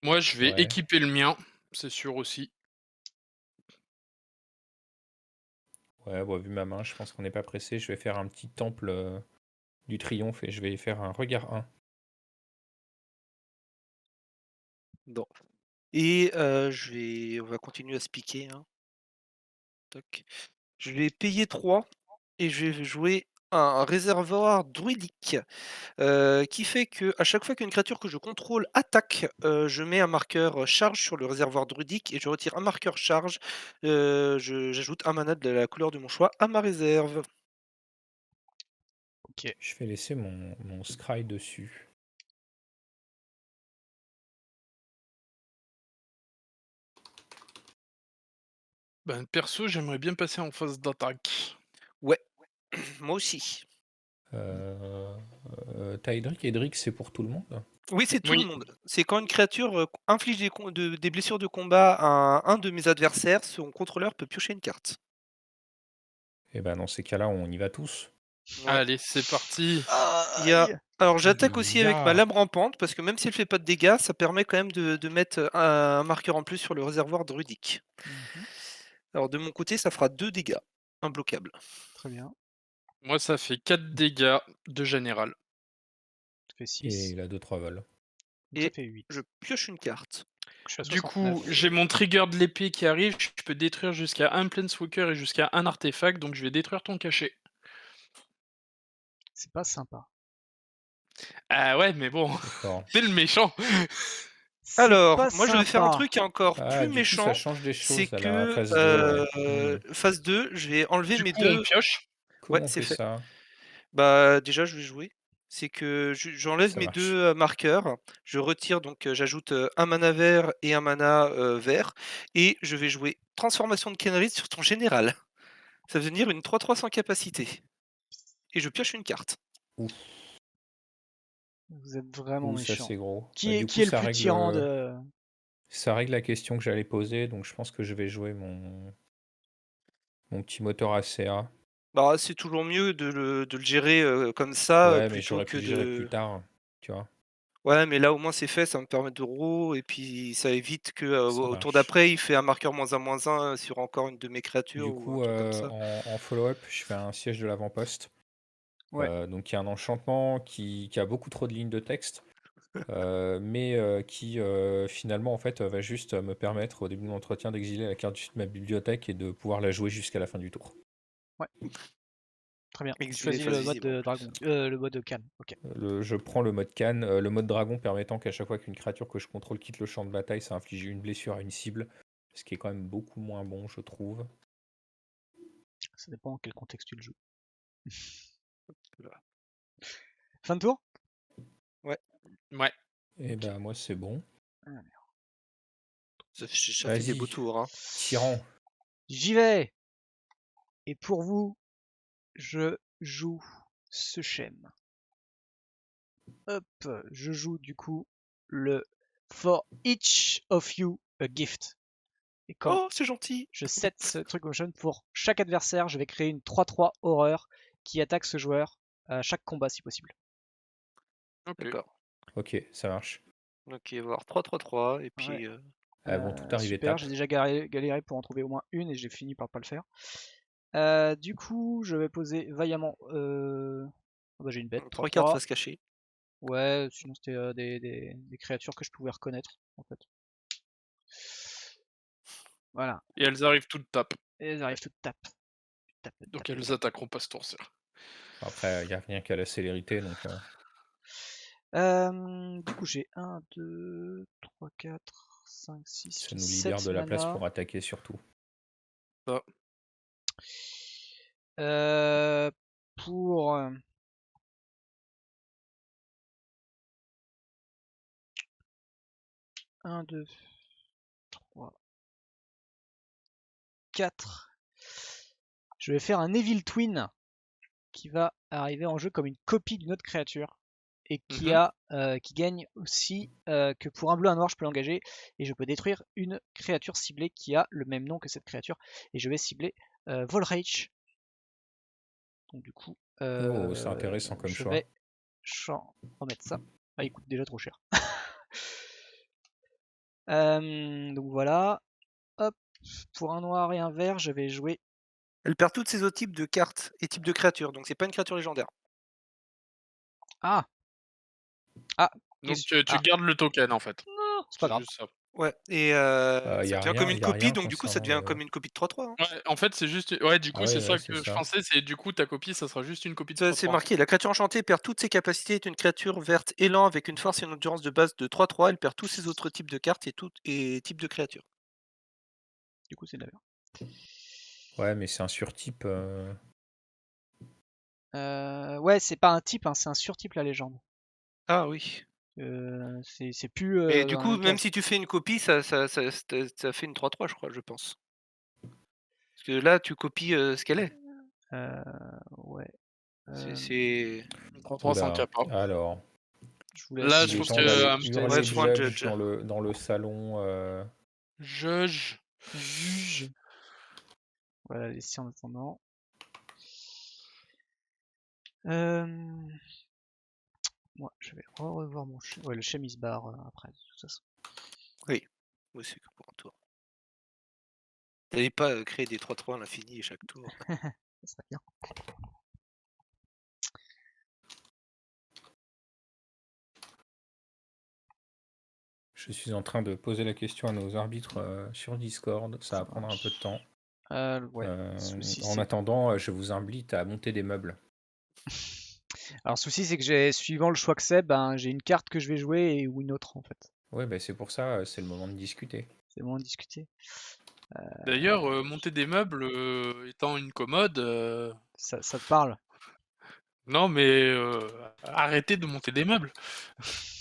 Moi, je vais Ouais. équiper le mien, c'est sûr aussi. Ouais, bon, vu ma main, je pense qu'on n'est pas pressé. Je vais faire un petit temple du triomphe et je vais faire un regard 1. Bon. Et on va continuer à se piquer. Hein. Toc. Je vais payer 3 et je vais jouer un réservoir druidique qui fait que à chaque fois qu'une créature que je contrôle attaque, je mets un marqueur charge sur le réservoir druidique et je retire un marqueur charge. J'ajoute un mana de la couleur de mon choix à ma réserve. Ok. Je vais laisser mon scry dessus. Ben, perso, j'aimerais bien passer en phase d'attaque. Ouais, moi aussi. T'as Edric. Edric, c'est pour tout le monde? Oui, c'est tout Oui. le monde. C'est quand une créature inflige des blessures de combat à un de mes adversaires, son contrôleur peut piocher une carte. Et ben dans ces cas-là, on y va tous. Ouais. Allez, c'est parti. Il y a... Aïe. Alors j'attaque aussi avec ma Ya. lame rampante, parce que même si elle fait pas de dégâts, ça permet quand même de mettre un marqueur en plus sur le réservoir druidique. Mhm, Alors de mon côté, ça fera 2 dégâts, imbloquables. Très bien. Moi, ça fait 4 dégâts de général. Ça fait Et 6. il a 2-3 vols. Ça Et fait 8. je pioche une carte. Je suis à Du 69. coup, j'ai mon trigger de l'épée qui arrive. Je peux détruire jusqu'à un Planeswalker et jusqu'à un artefact. Donc, je vais détruire ton cachet. C'est pas sympa. Ah ouais, mais bon, D'accord. c'est le méchant. C'est Alors, pas moi je vais faire un sympa. truc encore Ah, plus du coup, ça méchant, change des c'est choses à la que phase 2, ouais. phase 2, je vais enlever Du mes coup, on deux. pioche. Ouais, Comment on c'est fait fait. ça? Bah déjà je vais jouer. C'est que j'enlève Ça mes marche. deux marqueurs, je retire donc j'ajoute un mana vert et un mana vert, et je vais jouer transformation de Kenrith sur ton général. Ça va devenir une 3/3 sans capacité. Et je pioche une carte. Ouf, Vous êtes vraiment ça méchant. c'est gros. Qui Bah, est, du qui coup, est le plus tyran de... ça règle la question que j'allais poser, donc je pense que je vais jouer mon petit moteur ACA. Bah c'est toujours mieux de le gérer comme ça Ouais, mais plutôt j'aurais pu que le gérer plus de... tard, tu vois. Ouais, mais là au moins c'est fait, ça me permet de row, et puis ça évite que Ça au tour marche. d'après il fait un marqueur -1/-1 sur encore une de mes créatures Du ou un coup, truc comme ça. en follow-up, je fais un siège de l'avant-poste. Ouais. Donc il y a un enchantement qui a beaucoup trop de lignes de texte, mais qui finalement en fait va juste me permettre au début de l'entretien d'exiler la carte de ma bibliothèque et de pouvoir la jouer jusqu'à la fin du tour. Très bien. Tu Exilé choisis phase le mode visible en de plus. dragon. Le mode de canne. Ok. Je prends le mode canne, le mode dragon permettant qu'à chaque fois qu'une créature que je contrôle quitte le champ de bataille, ça inflige une blessure à une cible, ce qui est quand même beaucoup moins bon, je trouve. Ça dépend dans quel contexte tu le joues. Voilà. Fin de tour? Ouais, Ouais. Et bah moi c'est bon. ça fait des beaux Vas-y, tours. Hein. tyran. J'y vais. Et pour vous, je joue ce schème. Hop, je joue du coup le For each of you a gift. Et quand Oh, c'est gentil. je set ce truc motion, pour chaque adversaire, je vais créer une 3/3 horreur qui attaque ce joueur à chaque combat si possible. Ok. D'accord. Ok, ça marche. Donc il va y avoir 3/3/3 et Ouais. puis Elles vont toutes arriver Super, tap. j'ai déjà galéré pour en trouver au moins une et j'ai fini par pas le faire. Du coup, je vais poser vaillamment. Ah bah, j'ai une bête, 3 cartes 3/3. face cachée. Ouais, sinon c'était des créatures que je pouvais reconnaître en fait. Voilà, Et elles arrivent toutes tapes. et elles arrivent toutes tap. Tap, tap, Donc tap. elles attaqueront pas ce tour-ci. Après, il n'y a rien qu'à la célérité, donc Du coup, j'ai 1, 2, 3, 4, 5, 6, ça j'ai nous libère 7 de la place mana. pour attaquer surtout. Pour 1, 2, 3, 4. Je vais faire un Evil Twin qui va arriver en jeu comme une copie d'une autre créature et qui gagne aussi que pour un bleu, un noir, je peux l'engager et je peux détruire une créature ciblée qui a le même nom que cette créature. Et je vais cibler Volrage. Donc du coup, Oh, c'est intéressant comme je choix. vais remettre ça. Ah, il coûte déjà trop cher. Donc voilà. Hop, pour un noir et un vert, je vais jouer. Elle perd toutes ses autres types de cartes et types de créatures, donc c'est pas une créature légendaire. Ah, ah, Donc qu'est-ce- tu ah, gardes le token en fait. non, c'est pas C'est grave. juste ça. Ouais, et Y ça a devient comme rien, une y a rien copie, donc du coup ça concernant devient le. comme une copie de 3/3. Hein. Ouais, en fait, c'est juste. Ouais, du coup, Ah c'est ouais, ça c'est que je ça. pensais. C'est du coup, ta copie, ça sera juste une copie de C'est 3/3. marqué, la créature enchantée perd toutes ses capacités, est une créature verte élan avec une force et une endurance de base de 3/3, elle perd tous ses autres types de cartes et types de créatures. Du coup, c'est de la merde. Ouais, mais c'est un surtype. Ouais, c'est pas un type, hein, c'est un surtype la légende. Ah oui. C'est plus Mais du dans coup, les même cases. si tu fais une copie, ça fait une 3/3, je crois, je pense. Parce que là, tu copies ce qu'elle est. Ouais. C'est... 3/3 sans Oula. capa. Alors, Je vous laisse. Là, il je est trouve temps que d'aller je te Ouais, hurler laisse je prends un judge judge. dans le salon. Judge. juge. Voilà, laisser en attendant. Euh, Moi, je vais revoir ouais, le chemise bar après, de toute façon. Oui, c'est que pour un tour. T'allais pas créer des 3-3 à l'infini chaque tour. Ça serait bien. Je suis en train de poser la question à nos arbitres sur Discord. Ça va prendre un peu de temps. Ouais. Souci, En c'est- attendant, je vous invite à monter des meubles. Alors, le souci, c'est que suivant le choix que c'est, ben, j'ai une carte que je vais jouer ou une autre, en fait. Ouais, bah, c'est pour ça, c'est le moment de discuter. C'est le moment de discuter. D'ailleurs, monter des meubles étant une commode, Ça te parle? non mais arrêtez de monter des meubles.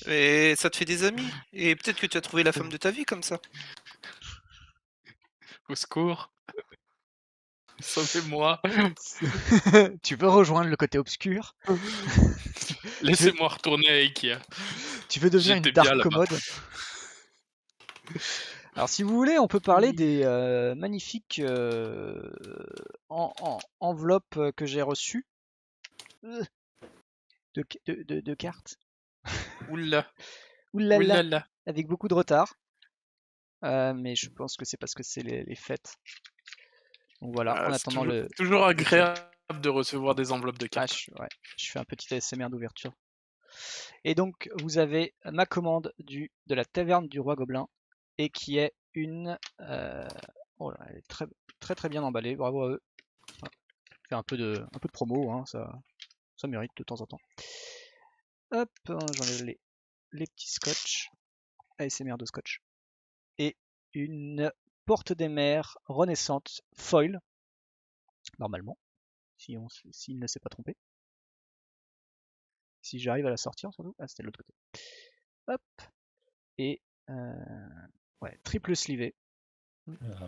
Et ça te fait des amis. Et peut-être que tu as trouvé la femme de ta vie comme ça. Au secours. Sauvez-moi. Tu veux rejoindre le côté obscur? Laissez-moi retourner à Ikea. Tu veux devenir une J'étais bien dark là-bas. commode? Alors, si vous voulez, on peut parler des magnifiques enveloppes que j'ai reçues de cartes. Oula. Oulala, Oulala. avec beaucoup de retard. Mais je pense que c'est parce que c'est les fêtes. Donc voilà, Ah, en c'est attendant toujours agréable de recevoir des enveloppes de Ah, cartes. je fais un petit ASMR d'ouverture. Et donc, vous avez ma commande de la taverne du roi Gobelin, et qui est une... Oh là, elle est très très très bien emballée, bravo à eux. Voilà. Fait un peu de promo, hein, ça mérite de temps en temps. Hop, j'enlève les petits scotch, ASMR de scotch. Et une porte des mers renaissante foil, normalement, s'il ne s'est pas trompé. Si j'arrive à la sortir, surtout. Ah, c'était de l'autre côté. Hop. Et ouais, triple slivé.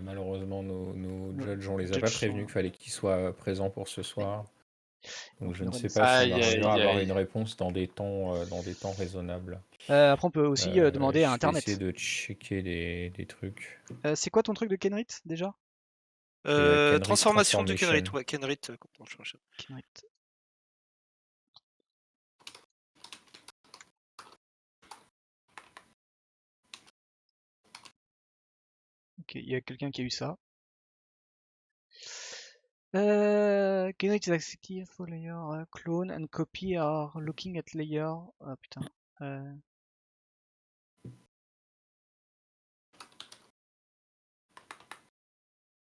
Malheureusement, nos Nos judges, on les a pas judges prévenus sont- qu'il fallait qu'ils soient présents pour ce soir. Donc Donc je une ne sais renaissance. pas si on Aïe, arrivera à aïe, avoir une aïe. réponse dans des temps raisonnables. Après, on peut aussi demander à Je vais essayer Internet. de checker des trucs. C'est quoi ton truc de Kenrit déjà? Kenrit Transformation de Transformation. Kenrit. Ouais, Kenrit. Comment je cherche. Kenrit. Ok, il y a quelqu'un qui a eu ça. Kenrit is active for layer clone and copy are looking at layer. Ah putain.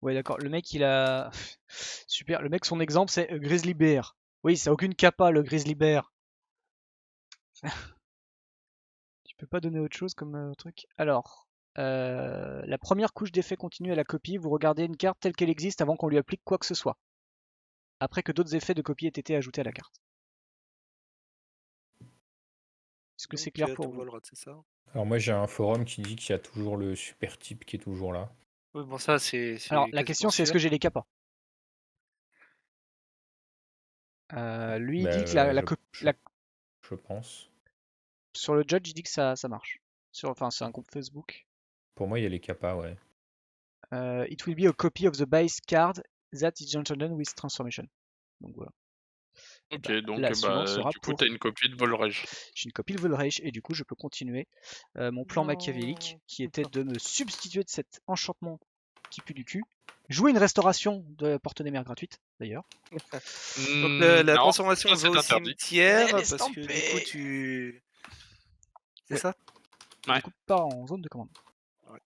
Ouais, d'accord. Le mec, il a. Super. Le mec, son exemple, c'est Grizzly Bear. Oui, ça a aucune capa, le Grizzly Bear. Tu peux pas donner autre chose comme truc. Alors, la première couche d'effet continue à la copie. Vous regardez une carte telle qu'elle existe avant qu'on lui applique quoi que ce soit. Après que d'autres effets de copie aient été ajoutés à la carte. Est-ce que c'est Donc, clair pour ton vous? Volrad, c'est ça? Alors moi j'ai un forum qui dit qu'il y a toujours le super type qui est toujours là. Oui, bon, ça, c'est Alors, la quasiment question, c'est est-ce sûr. que j'ai les capas? Lui, il dit que Bah, je pense. sur le judge, il dit que ça marche. Enfin, c'est un groupe Facebook. Pour moi il y a les capas, ouais. It will be a copy of the base card that is generated with transformation. Donc voilà. Ok, donc La suivante sera du coup, pour. t'as une copie de Volrage. J'ai une copie de Volrage et du coup, je peux continuer mon plan machiavélique qui était de me substituer de cet enchantement qui pue du cul. Jouer une restauration de porte des mers gratuite, d'ailleurs. Donc, la Non, transformation ça, va c'est au interdit. cimetière Mais laisse parce que du coup, tomber. tu. C'est Ouais. ça? Ouais. Du coup, pas en zone de commande. Ouais.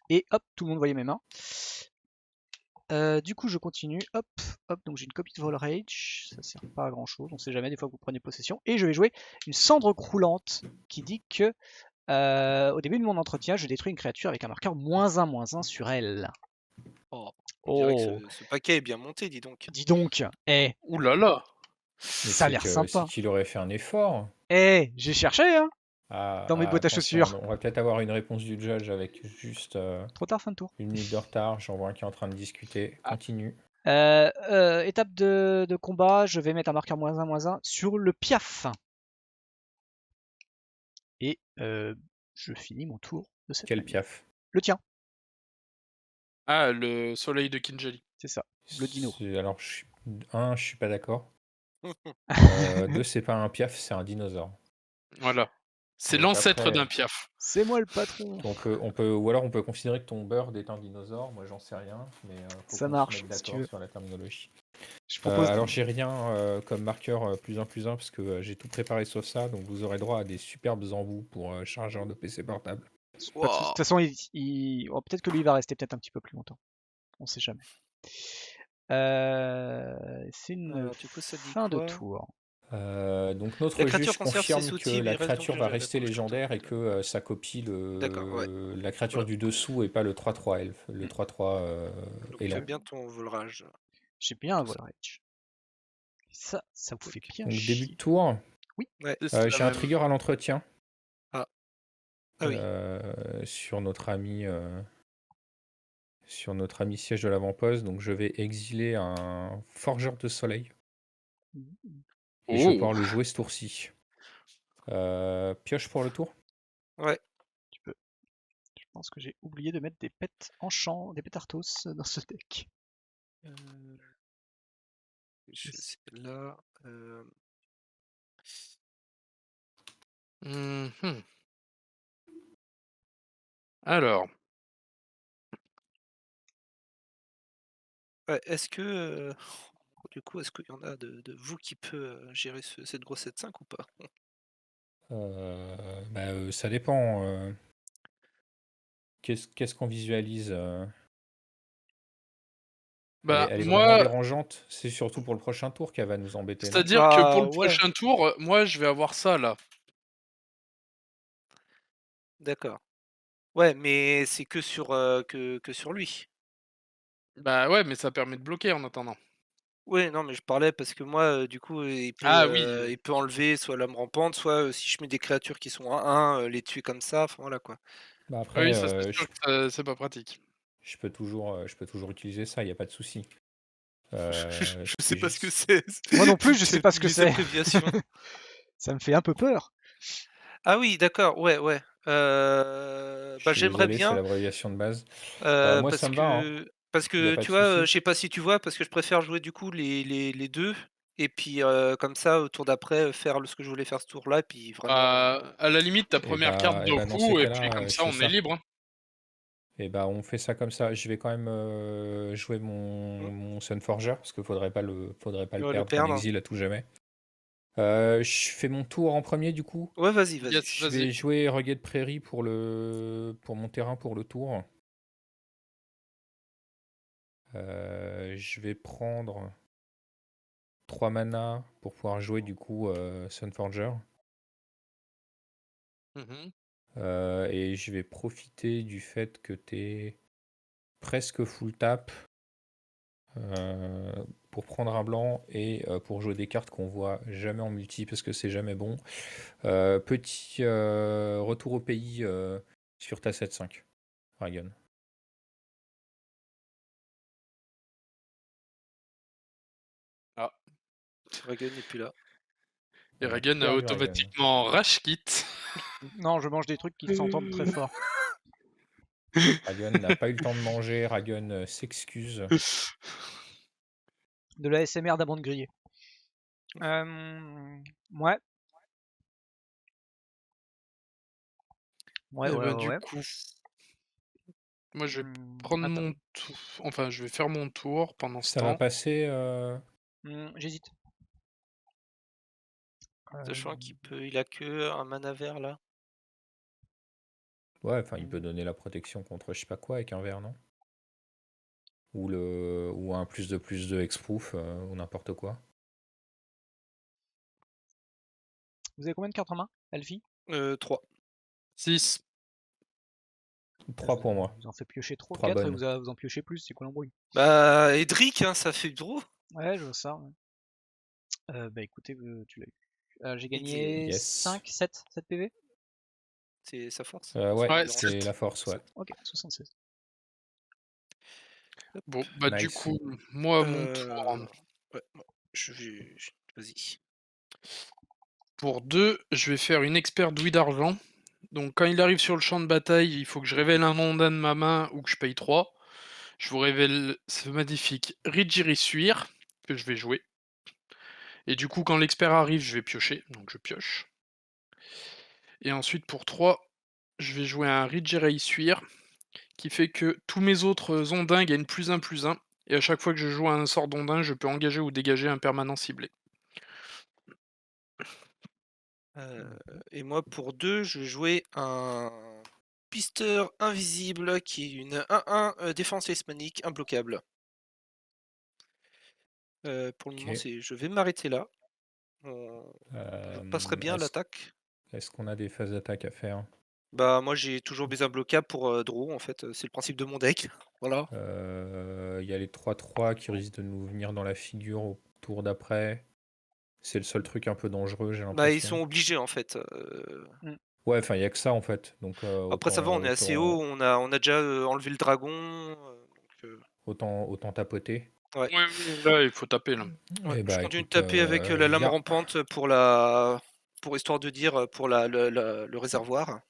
Et hop, tout le monde voyait mes mains. Du coup, je continue. Hop, hop. Donc j'ai une copie de Volrage. Ça sert pas à grand chose. On sait jamais. Des fois, vous prenez possession. Et je vais jouer une cendre croulante qui dit que au début de mon entretien, je détruis une créature avec un marqueur -1/-1 sur elle. Oh. On dirait Oh, que ce paquet est bien monté, dis donc. dis donc. Ouh là là. Mais Ça a l'air c'est sympa. qu'il aurait fait un effort. J'ai cherché, hein, dans mes boîtes à Attention, chaussures. on va peut-être avoir une réponse du judge avec juste Trop tard, fin de tour. 1 minute de retard. J'en vois un qui est en train de discuter. Continue. Étape de combat, je vais mettre un marqueur -1/-1 sur le piaf. Et je finis mon tour de cette Quel manière. piaf. Le tien, Ah, le soleil de Kinjali. c'est ça. Le dino. Alors, je suis pas d'accord. 2, c'est pas un piaf, c'est un dinosaure. Voilà. C'est Donc l'ancêtre après, d'un piaf. C'est moi le patron. ou alors on peut considérer que ton bird est un dinosaure. Moi, j'en sais rien, mais faut Ça qu'on se marche, mette si tu d'accord veux. sur la terminologie. Je propose. Alors j'ai rien comme marqueur +1 +1 parce que j'ai tout préparé sauf ça, donc vous aurez droit à des superbes embouts pour chargeur de PC portable. Pas de toute façon, oh, peut-être que lui il va rester peut-être un petit peu plus longtemps. On sait jamais. C'est une Alors, du coup, ça dit fin de quoi? tour. Donc notre La créature juge conserve ses confirme que outils, la mais reste créature va dangereuse à la rester approche d'un légendaire et temple. que ça copie D'accord, ouais. la créature Voilà. du dessous et pas le 3-3 elfe, le 3-3 Donc tu as élan. bien ton volrage. J'ai bien un Tout ça. vol rage. Ça vous fait Ok. bien Donc début de chier. tour, Ouais. C'est j'ai la un même. trigger à l'entretien Ah oui. sur notre ami siège de l'avant-poste, donc je vais exiler un forgeur de soleil et je vais Oh. pouvoir le jouer ce tour-ci. Pioche pour le tour. Ouais. Tu peux. Je pense que j'ai oublié de mettre des pets enchants, des pétartos dans ce deck. C'est là. Mhm. Alors, Ouais, est-ce que du coup, est-ce qu'il y en a de vous qui peut gérer cette grosse 7-5 ou pas? Ça dépend. Qu'est-ce qu'on visualise bah elle est vraiment moi, dérangeante. C'est surtout pour le prochain tour qu'elle va nous embêter, non? c'est-à-dire que pour le Ouais, prochain tour, moi je vais avoir ça là. d'accord. Ouais, mais c'est que sur que sur lui. Bah ouais, mais ça permet de bloquer en attendant. Ouais, non, mais je parlais parce que moi, du coup, Ah oui. il peut enlever soit lame rampante, soit si je mets des créatures qui sont 1/1, les tuer comme ça. Enfin voilà quoi. Bah Oui, après, ça c'est sûr que c'est pas pratique. je peux toujours utiliser ça, il n'y a pas de souci. Je sais C'est pas ce que juste. c'est. Moi non plus, je sais pas ce que Les c'est. abréviations. Ça me fait un peu peur. Ah oui, d'accord, ouais, ouais. Je Bah suis j'aimerais désolé, c'est bien, l'abréviation de base. Moi, ça parce me va, hein. Il n'y a pas de tu vois, souci. je sais pas si tu vois, parce que je préfère jouer du coup les 2 et puis, comme ça au tour d'après, faire ce que je voulais faire ce tour-là et puis vraiment, À la limite, ta première carte Et d'un bah, dans ces coup, et puis cas-là, comme je ça fais on est ça. libre. Hein. Et bah, on fait ça comme ça. Je vais quand même jouer mmh, mon Sunforger parce qu'il faudrait pas le le perdre en perdre. exil à tout jamais. Je fais mon tour en premier du coup. Ouais, vas-y, vas-y. Yes, Je vas-y. vais jouer Rugged Prairie pour mon terrain pour le tour. Je vais prendre 3 mana pour pouvoir jouer du coup Sunforger. Mhm. Et je vais profiter du fait que t'es presque full tap pour prendre un blanc et pour jouer des cartes qu'on voit jamais en multi parce que c'est jamais bon. Petit retour au pays sur ta 7-5, Ragon. Ah, Dragon n'est plus là. et On a Ragen a perdu Ragon. automatiquement rage quit. Non, je mange des trucs qui s'entendent très fort. Ragon n'a pas eu le temps de manger, Ragon s'excuse. De la SMR d'amande grillée. Ouais. Ouais, Eh ouais, ben, ouais, du ouais. coup, Moi je vais prendre Attends. mon tour. Enfin, je vais faire mon tour pendant ce Ça va temps. passer. J'hésite. sachant il a que un mana vert là. Ouais, enfin, il peut donner la protection contre je sais pas quoi avec un verre, non? Ou un +2/+2 hexproof ou n'importe quoi. Vous avez combien de cartes en main, Elfie? 3. 6. 3 pour moi. Vous en faites piocher 3, 3 4 et bonnes. vous en piochez plus, c'est quoi l'embrouille? Bah, Edric, hein, ça fait trop. Ouais, je vois ça. Ouais. Bah écoutez, tu l'as eu. J'ai Il dit, gagné Yes. 7 PV? c'est sa force. Ouais, Ouais, c'est sept. la force, ouais. Ok, 76. Bon, bah du Nice. coup, moi mon tour. Ouais, vas-y. Pour 2, je vais faire une expert douille d'argent. Donc quand il arrive sur le champ de bataille, il faut que je révèle un mandat de ma main ou que je paye 3. Je vous révèle ce magnifique Rigirissuire que je vais jouer. Et du coup, quand l'expert arrive, je vais piocher, donc je pioche. Et ensuite, pour 3, je vais jouer un Ridgerei Suir, qui fait que tous mes autres ondins gagnent +1/+1, et à chaque fois que je joue un sort d'ondin, je peux engager ou dégager un permanent ciblé. Et moi, pour 2, je vais jouer un pisteur invisible qui est une 1-1 défense hispanique imbloquable. Pour le moment, Ok. je vais m'arrêter là. Je passerai bien à l'attaque. Est-ce qu'on a des phases d'attaque à faire? Bah, moi, j'ai toujours mes imbloquables pour draw, en fait. C'est le principe de mon deck. Voilà. Il y a les 3-3 qui risquent de nous venir dans la figure au tour d'après. C'est le seul truc un peu dangereux, j'ai Bah, ils sont l'impression. obligés, en fait. Ouais, enfin, il n'y a que ça, en fait. Donc, Après, ça va, on est assez haut. On a déjà enlevé le dragon. autant tapoter. Ouais. Oui, là, il faut taper, là. Ouais, Eh je bah, continue de écoute, taper avec la lame Via. rampante pour histoire de dire pour le réservoir.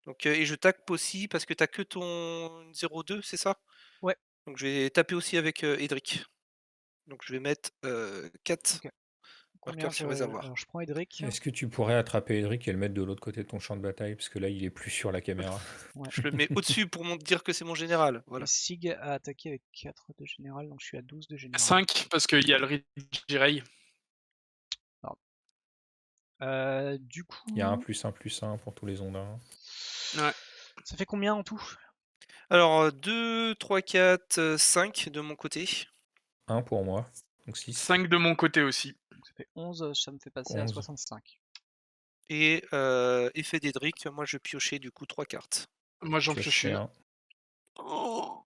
Donc, et je tape aussi parce que t'as que ton 0,2, c'est ça? Ouais. Donc je vais taper aussi avec Edric. Donc je vais mettre 4 Ok. Combien marqueurs sur réservoir. Alors, je prends Edric. Est-ce que tu pourrais attraper Edric et le mettre de l'autre côté de ton champ de bataille? Parce que là, il est plus sur la caméra. Ouais. Je le mets au-dessus pour dire que c'est mon général. Voilà. Et Sig a attaqué avec 4 de général, donc je suis à 12 de général. 5, parce qu'il y a le Ridgerei. Du coup, Il y a un +1/+1 pour tous les ondins. Ouais. ça fait combien en tout? Alors 2, 3, 4, 5 de mon côté. 1 pour moi, donc 6. 5 de mon côté aussi. Donc ça fait 11, ça me fait passer à 11. 65. Et effet d'Edric, moi je piochais du coup 3 cartes. Moi, j'en Pioche pioche une. un. Vous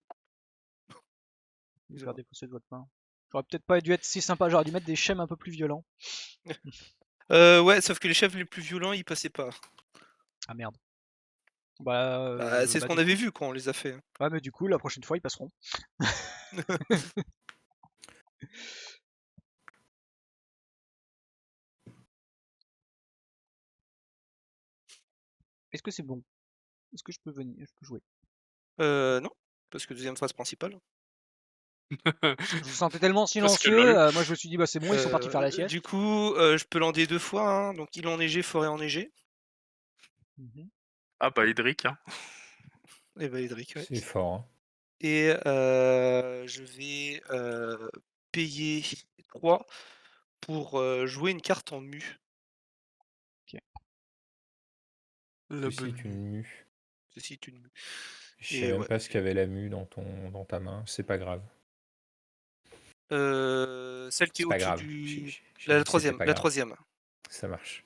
gardez défausser de votre main. J'aurais peut-être pas dû être si sympa, j'aurais dû mettre des schèmes un peu plus violents. Ouais, sauf que les chefs les plus violents ils passaient pas. Ah merde. Bah, C'est ce qu'on du avait coup- vu quand on les a fait. Ouais, mais du coup, la prochaine fois, ils passeront. Est-ce que c'est bon? Est-ce que je peux venir? Je peux jouer? Non, parce que deuxième phase principale. Je vous sentais tellement Parce que silencieux, lol. moi je me suis dit, bah c'est bon, ils sont partis faire la sieste. Du coup, je peux lander 2 fois, hein, donc île enneigée, forêt enneigée. Mhm. Ah bah, Edric, hein. Et bah Edric, ouais. C'est fort. Hein. Et je vais payer 3 pour jouer une carte en mu. La Ceci est bonne une nuit. mue. Ceci est une mu. Je Et sais même ouais. pas ce qu'il y avait la mue dans ta main. C'est pas grave. Celle qui est C'est pas au-dessus grave. du. J'ai La dit que c'était troisième. pas La grave. troisième. Ça marche.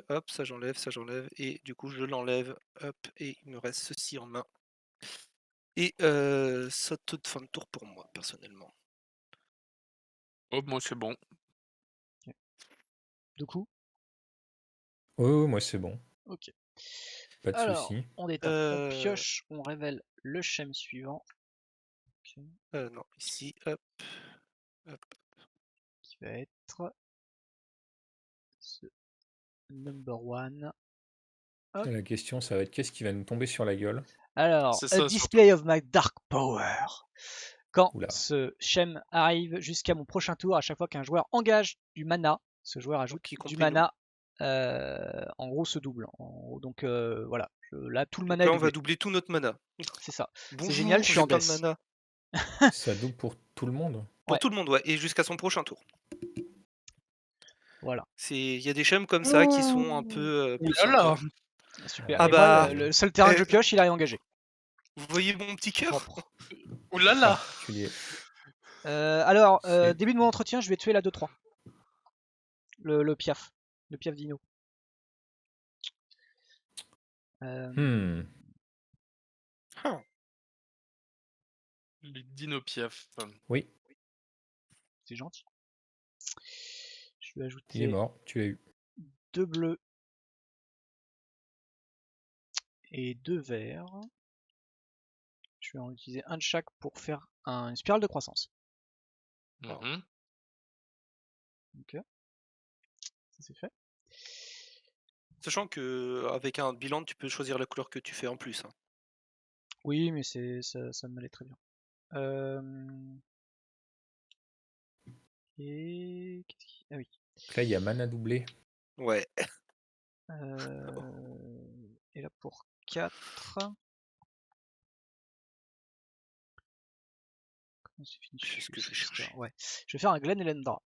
Hop, ça j'enlève. Et du coup, je l'enlève. Hop, et il me reste ceci en main. Et ça toute fin de tour pour moi, personnellement. Oh, moi, c'est bon. Du coup, Oui, moi c'est bon. ok. Pas de Alors, soucis. on détape, on pioche, on révèle le schème suivant. Ok. Non, ici, hop. Qui va être ce number one. Hop. La question, ça va être qu'est-ce qui va nous tomber sur la gueule? Alors, C'est a ça, display of my dark power. Quand Oula. ce schème arrive jusqu'à mon prochain tour, à chaque fois qu'un joueur engage du mana, ce joueur ajoute y du compris mana. En gros, se double. Donc voilà, là tout le mana Donc là, est on va doublé. doubler tout notre mana. C'est ça. Bonjour, génial, je suis j'ai en plein de baisse. mana. Ça double pour tout le monde? Pour Ouais. tout le monde, ouais, et jusqu'à son prochain tour. Voilà. Il y a des schèmes comme ça qui sont un peu Ouh là puissants, là. quoi. Super. Ah Et bah, moi, le seul terrain que je pioche, il est engagé. Vous voyez mon petit cœur? Propre. Ouh là là. Particulier. Alors, C'est- début de mon entretien, je vais tuer la 2-3. Le Piaf. Le Piaf Dino. Ah, Les dinopiaf. Oui, C'est gentil. Je vais il est ajouter mort. Tu l'as eu. 2 bleus et 2 verts. Je vais en utiliser un de chaque pour faire une spirale de croissance. Mhm. Ok. Ça c'est fait. Sachant que avec un bilan, tu peux choisir la couleur que tu fais en plus. Hein. Oui, mais ça m'allait très bien. Et ah oui. Donc là, il y a mana doublé. Ouais. Et là pour 4. Comment c'est fini C'est ce que je vais chercher. Ouais. Je vais faire un Glen Elendra.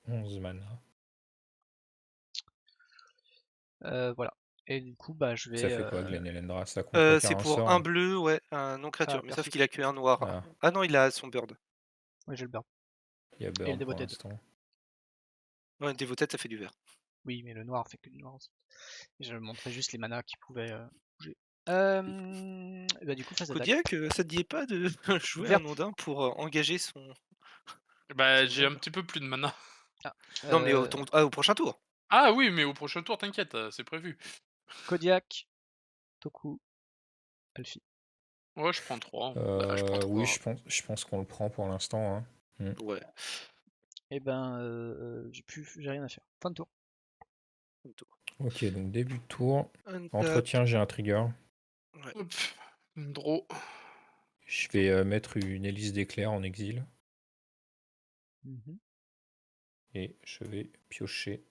11 mana. Voilà. Et du coup, bah, je vais. Ça fait quoi, Glen Elendra? Ça contrecarre C'est un pour sort? un bleu, ouais, un non-créature. Mais sauf qu'il a que un noir. Ah, Ah non, il a son bird. Ouais, j'ai le bird. il y a le Burn pour Devoted. l'instant. Ouais, Devoted, ça fait du vert. Oui, mais le noir fait que du noir aussi. Et je montrais juste les manas qui pouvaient bouger. Bah, du coup, phase d'attaque. Kodiak, ça te dit pas de jouer Vert. un ondin pour engager son. Bah, Son j'ai un bird. petit peu plus de mana. Non, mais au prochain tour. Ah oui, mais au prochain tour, t'inquiète, c'est prévu. Kodiak, Toku, Alfie. Ouais, je prends 3. Bah, je prends 3. Oui, je pense qu'on le prend pour l'instant. Hein. Ouais. Et ben, j'ai rien à faire. Fin de tour. Ok, donc début de tour. Untap. Entretien, j'ai un trigger. Ouais. Hop, draw. Je vais mettre une hélice d'éclair en exil. Mhm. Et je vais piocher.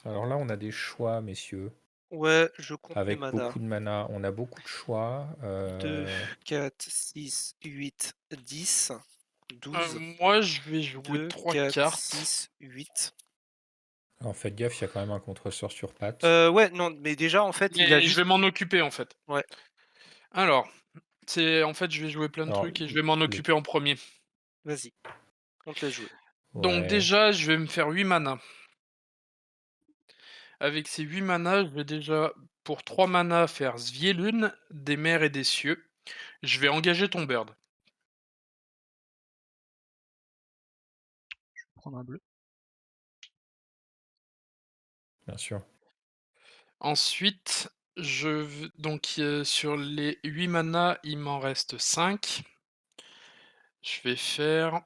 Alors là, on a des choix, messieurs. Ouais, je compte mes Avec mana. beaucoup de mana. On a beaucoup de choix. 2, 4, 6, 8, 10, 12, Moi, je vais jouer 2, 3 4, cartes. 6, 8. Alors faites gaffe, il y a quand même un contresort sur patte. Ouais, non, mais déjà, en fait, il a Mais je juste. vais m'en occuper, en fait. Ouais. Alors, en fait, je vais jouer plein de Alors, trucs et je vais m'en occuper en premier. Vas-y, on te laisse jouer. Donc Ouais. déjà, je vais me faire 8 mana. Avec ces 8 mana, je vais déjà, pour 3 mana, faire Svielun, des mers et des cieux. Je vais engager ton bird. Je vais prendre un bleu. Bien sûr. Ensuite, donc sur les 8 mana, il m'en reste 5. Je vais faire...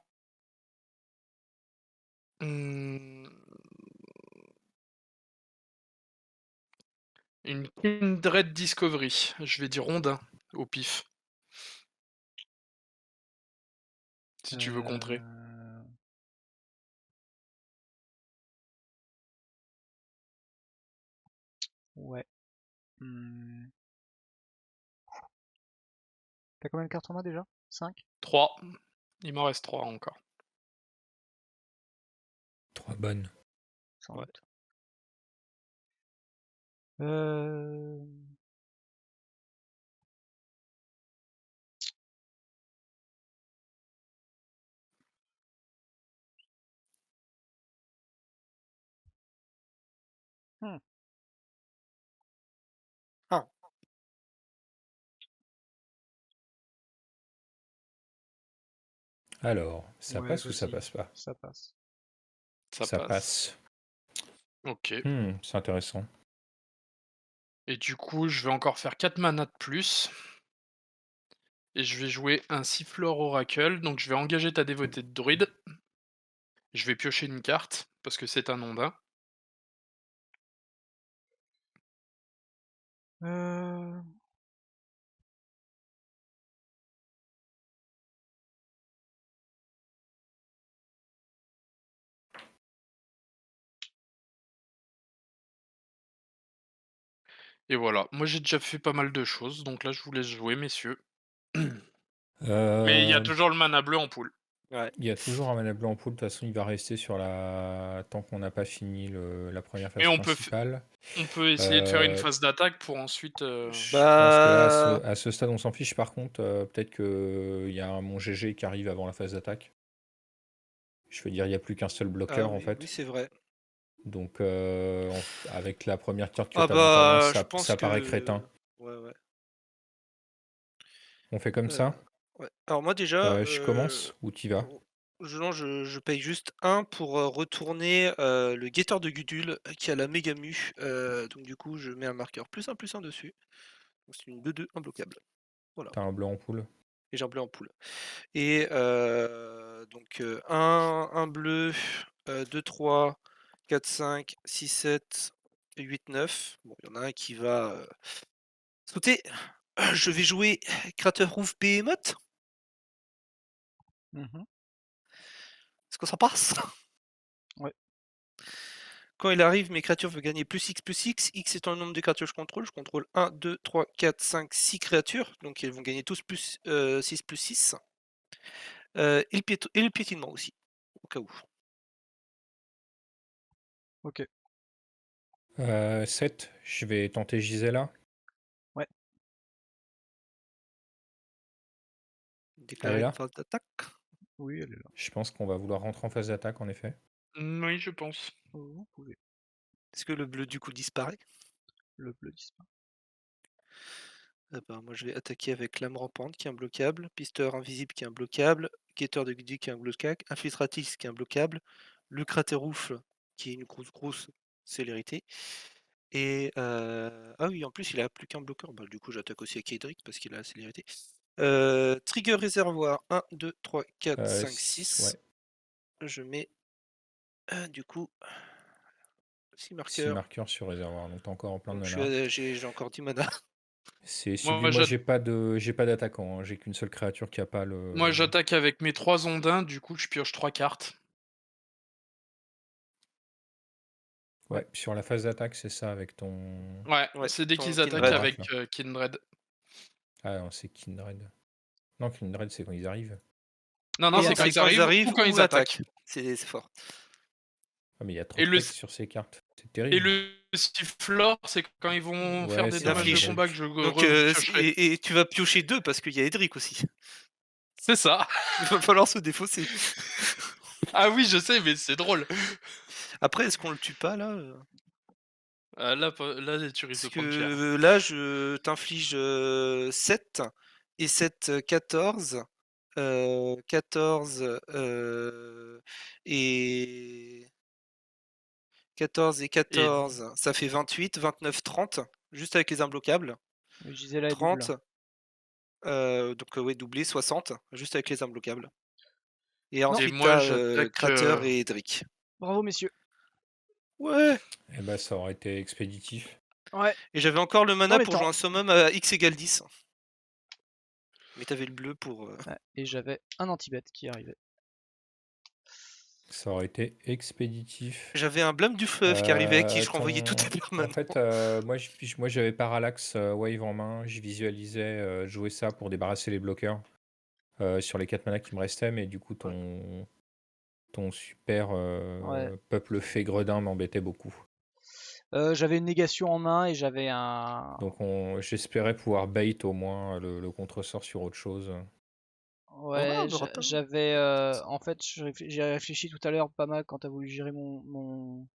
une Kindred Discovery. Je vais dire rondin au pif. Si tu veux contrer. Ouais. T'as combien de cartes en main déjà? 5? 3. Il m'en reste 3 encore. 3 bonnes. Sans Ouais. doute. Ah. Alors, ça Ouais, passe ou ça vas-y, passe pas? ça passe. Ça passe. Ok. C'est intéressant. Et du coup, je vais encore faire 4 mana de plus. Et je vais jouer un Siffleur Oracle. Donc je vais engager ta dévotée de druide. Je vais piocher une carte, parce que c'est un ondin. Et voilà. Moi, j'ai déjà fait pas mal de choses. Donc là, je vous laisse jouer, messieurs. Mais il y a toujours le mana bleu en pool. Ouais. Il y a toujours un mana blanc en pool. De toute façon, il va rester sur la... Tant qu'on n'a pas fini la première phase Mais principale. on peut essayer de faire une Euh, phase d'attaque pour ensuite... Je pense que là, Bah. à ce stade, on s'en fiche. Par contre, peut-être qu'il y a un mon GG qui arrive avant la phase d'attaque. Je veux dire, il n'y a plus qu'un seul bloqueur, Ah en oui, fait. oui, c'est vrai. Donc, avec la première carte que Ah tu as dans ta main, bah, je pense ça paraît que. crétin. Ouais. On fait comme ça. Ouais. Alors moi déjà, Je commence ou t'y vas? non, je paye juste 1 pour retourner le guetteur de Gudule qui a la méga mue. Donc du coup, je mets un marqueur +1/+1 dessus. Donc c'est une 2/2 imbloquable. Voilà. T'as un blanc en pool. Et j'ai un bleu en poule. Et donc un bleu, 2, 3, 4, 5, 6, 7, 8, 9. Bon, il y en a un qui va Écoutez, je vais jouer Créateur Ouf Behemoth. Mhm. Est-ce que ça passe? Ouais. Quand il arrive, mes créatures veulent gagner plus X. X étant le nombre de créatures que je contrôle. Je contrôle 1, 2, 3, 4, 5, 6 créatures. Donc elles vont gagner tous plus 6 plus 6. Et le piétinement aussi, au cas où. Ok. 7, je vais tenter Gisela. Ouais. Elle est Déclarer une là. phase d'attaque. Oui, elle est là. Je pense qu'on va vouloir rentrer en phase d'attaque, en effet. Oui, je pense. Vous pouvez. Est-ce que le bleu du coup disparaît? Le bleu disparaît. Moi je vais attaquer avec lame rampante qui est imbloquable, pisteur invisible qui est imbloquable, guetteur de Gudi qui est imbloquable, infiltratrice qui est imbloquable, le crateroufle qui est une grosse célérité. Et ah oui, en plus il a plus qu'un bloqueur. Du coup j'attaque aussi avec Edric parce qu'il a la célérité. Trigger réservoir 1, 2, 3, 4, 5, 6. Ouais. Je mets du coup 6 6 marqueurs. marqueurs sur réservoir, donc t'es encore en plein de Donc mana. j'ai encore 10 mana. C'est Moi, celui. Moi, j'ai pas d'attaquant. Hein. J'ai qu'une seule créature qui a pas le. Moi, j'attaque avec mes 3 ondins, du coup, je pioche 3 cartes. Ouais, sur la phase d'attaque, c'est ça avec ton. Ouais, Ouais, c'est dès ton qu'ils attaquent Kindred. avec Kindred. Ah non, c'est Kindred. Non, Kindred, c'est quand ils arrivent. Non, non, Et c'est après, quand ils arrivent ou quand ils attaquent. C'est fort. Ah, mais il y a trop Et de le, texte sur ces cartes. C'est et terrible. le siffleur, c'est quand ils vont Ouais, faire des c'est la dommages de fliche. combat que je Donc repiocherai. et tu vas piocher 2 parce qu'il y a Edric aussi. C'est ça. Il va falloir se défausser. Ah oui, je sais, mais c'est drôle. Après, est-ce qu'on le tue pas là Là, tu risques Parce de prendre cher. que là, je t'inflige 7 et 7, 14. 14 et 14 et Et 14, ça fait 28, 29, 30, juste avec les imbloquables. Gisela est 30, double. donc ouais, doublé, 60, juste avec les imbloquables. Et Non. ensuite, Et moi, t'as j'attaque. Crater et Edric. Bravo, messieurs. Ouais. Eh ben, ça aurait été expéditif. Ouais. Et j'avais encore le Dans mana les pour temps. jouer un summum à X égale 10. Mais t'avais le bleu pour. Ouais, et j'avais un anti-bet qui arrivait. Ça aurait été expéditif. J'avais un blâme du fleuve qui arrivait, qui je renvoyais tout à En permanent. fait, moi j'avais Parallax Wave en main. Je visualisais jouer ça pour débarrasser les bloqueurs sur les 4 manas qui me restaient. Mais du coup, ton super Ouais. peuple fée gredin m'embêtait beaucoup. J'avais une négation en main et j'avais un. Donc j'espérais pouvoir bait au moins le contresort sur autre chose. Ouais, on aura pas. j'avais. En fait, j'ai réfléchi tout à l'heure pas mal quand t'as voulu gérer mon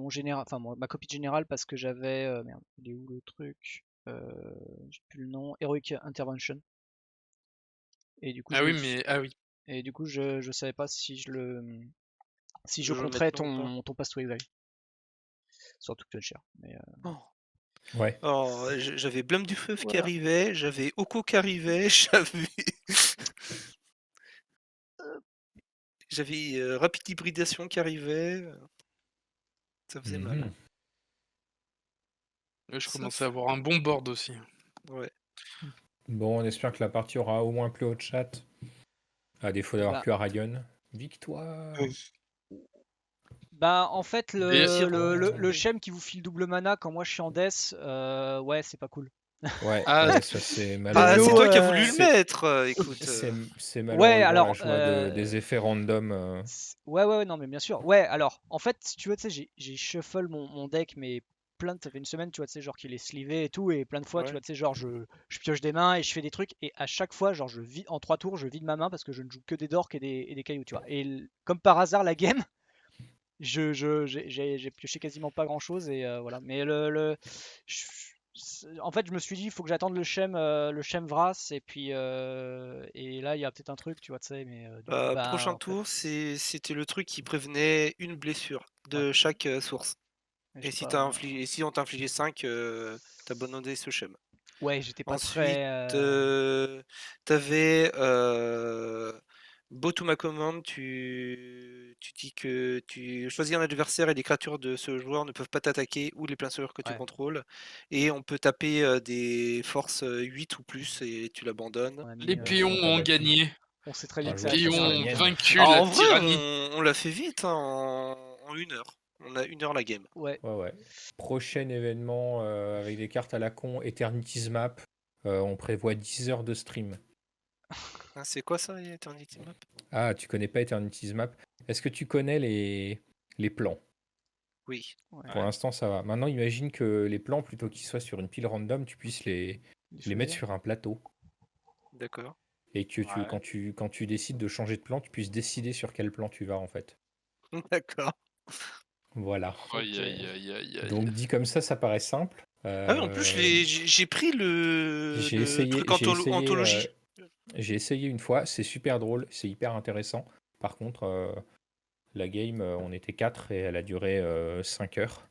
général, enfin ma copie de général parce que j'avais. Merde, il est où le truc J'ai plus le nom. Heroic Intervention. Et du coup, Ah oui, mais. Ah oui. Et du coup, je savais pas si je Je le compterais mette non ou ton Past Wave. Surtout que tu es cher. Mais, Oh. Ouais. Alors, j'avais Blâme du Fleuve qui Voilà. arrivait, j'avais Oko qui arrivait, j'avais Rapide Hybridation qui arrivait. Ça faisait mal. Mhm. Je Ça commençais à avoir un bon board aussi. Ouais. Bon, on espère que la partie aura au moins plu au chat. À défaut d'avoir Bah. plu à Ryan. Victoire. Bah, en fait, Des- le Shem qui vous file double mana quand moi je suis en death, ouais, c'est pas cool. Ouais, Ah, ouais, ça c'est Bah, malheureux. c'est toi qui as voulu le C'est- mettre, écoute. C'est malheureusement Ouais, alors. la joie des effets random. Ouais, non, mais bien sûr. Ouais, alors, en fait, si tu vois, tu sais, j'ai shuffle mon deck, mais ça fait une semaine, tu vois, tu sais, genre qu'il est slivé et tout, et plein de fois, tu Ouais. vois, tu sais, genre je pioche des mains et je fais des trucs, et à chaque fois, genre je vis en 3 tours, je vide ma main parce que je ne joue que des dorks et des cailloux, tu vois. Et comme par hasard, la game, j'ai pioché quasiment pas grand chose, et voilà. Mais en fait, je me suis dit, il faut que j'attende le Shem Vras, et puis, et là, il y a peut-être un truc, tu vois, tu sais, mais du coup, bah, Prochain en fait, tour, c'était le truc qui prévenait une blessure de chaque source. j'ai Et si, pas- et si on t'a infligé 5, t'as abandonné ce schéma. Ouais, j'étais pas Ensuite, très. t'avais Go to ma commande, tu dis que tu choisis un adversaire et les créatures de ce joueur ne peuvent pas t'attaquer ou les planeswalkers que tu Ouais. contrôles. Et on peut taper des forces 8 ou plus et tu l'abandonnes. On a mis, Les pions on t'a ont battu. gagné. on sait très bien Un que joueur ça qui va a finir sur à la la Pions même. mienne. vaincu Alors, la en vrai, tyrannie. on l'a fait vite, hein, en 1 heure. On a 1 heure la game. Ouais. Ouais. Prochain événement avec des cartes à la con, Eternity's Map. On prévoit 10 heures de stream. Ah, c'est quoi ça, Eternity Map? Ah, tu connais pas Eternity's Map? Est-ce que tu connais les plans? Oui. Ouais. Pour l'instant, ça va. Maintenant, imagine que les plans, plutôt qu'ils soient sur une pile random, tu puisses les mettre sur un plateau. D'accord. Et que Ouais. quand tu décides de changer de plan, tu puisses décider sur quel plan tu vas, en fait. D'accord. Voilà. Aïe, Ok. aïe, aïe, aïe, aïe. Donc, dit comme ça paraît simple. Ah oui, en plus, j'ai pris J'ai le essayé, truc anthologie. j'ai essayé une fois, c'est super drôle, c'est hyper intéressant. Par contre, la game, on était 4 et elle a duré 5 heures.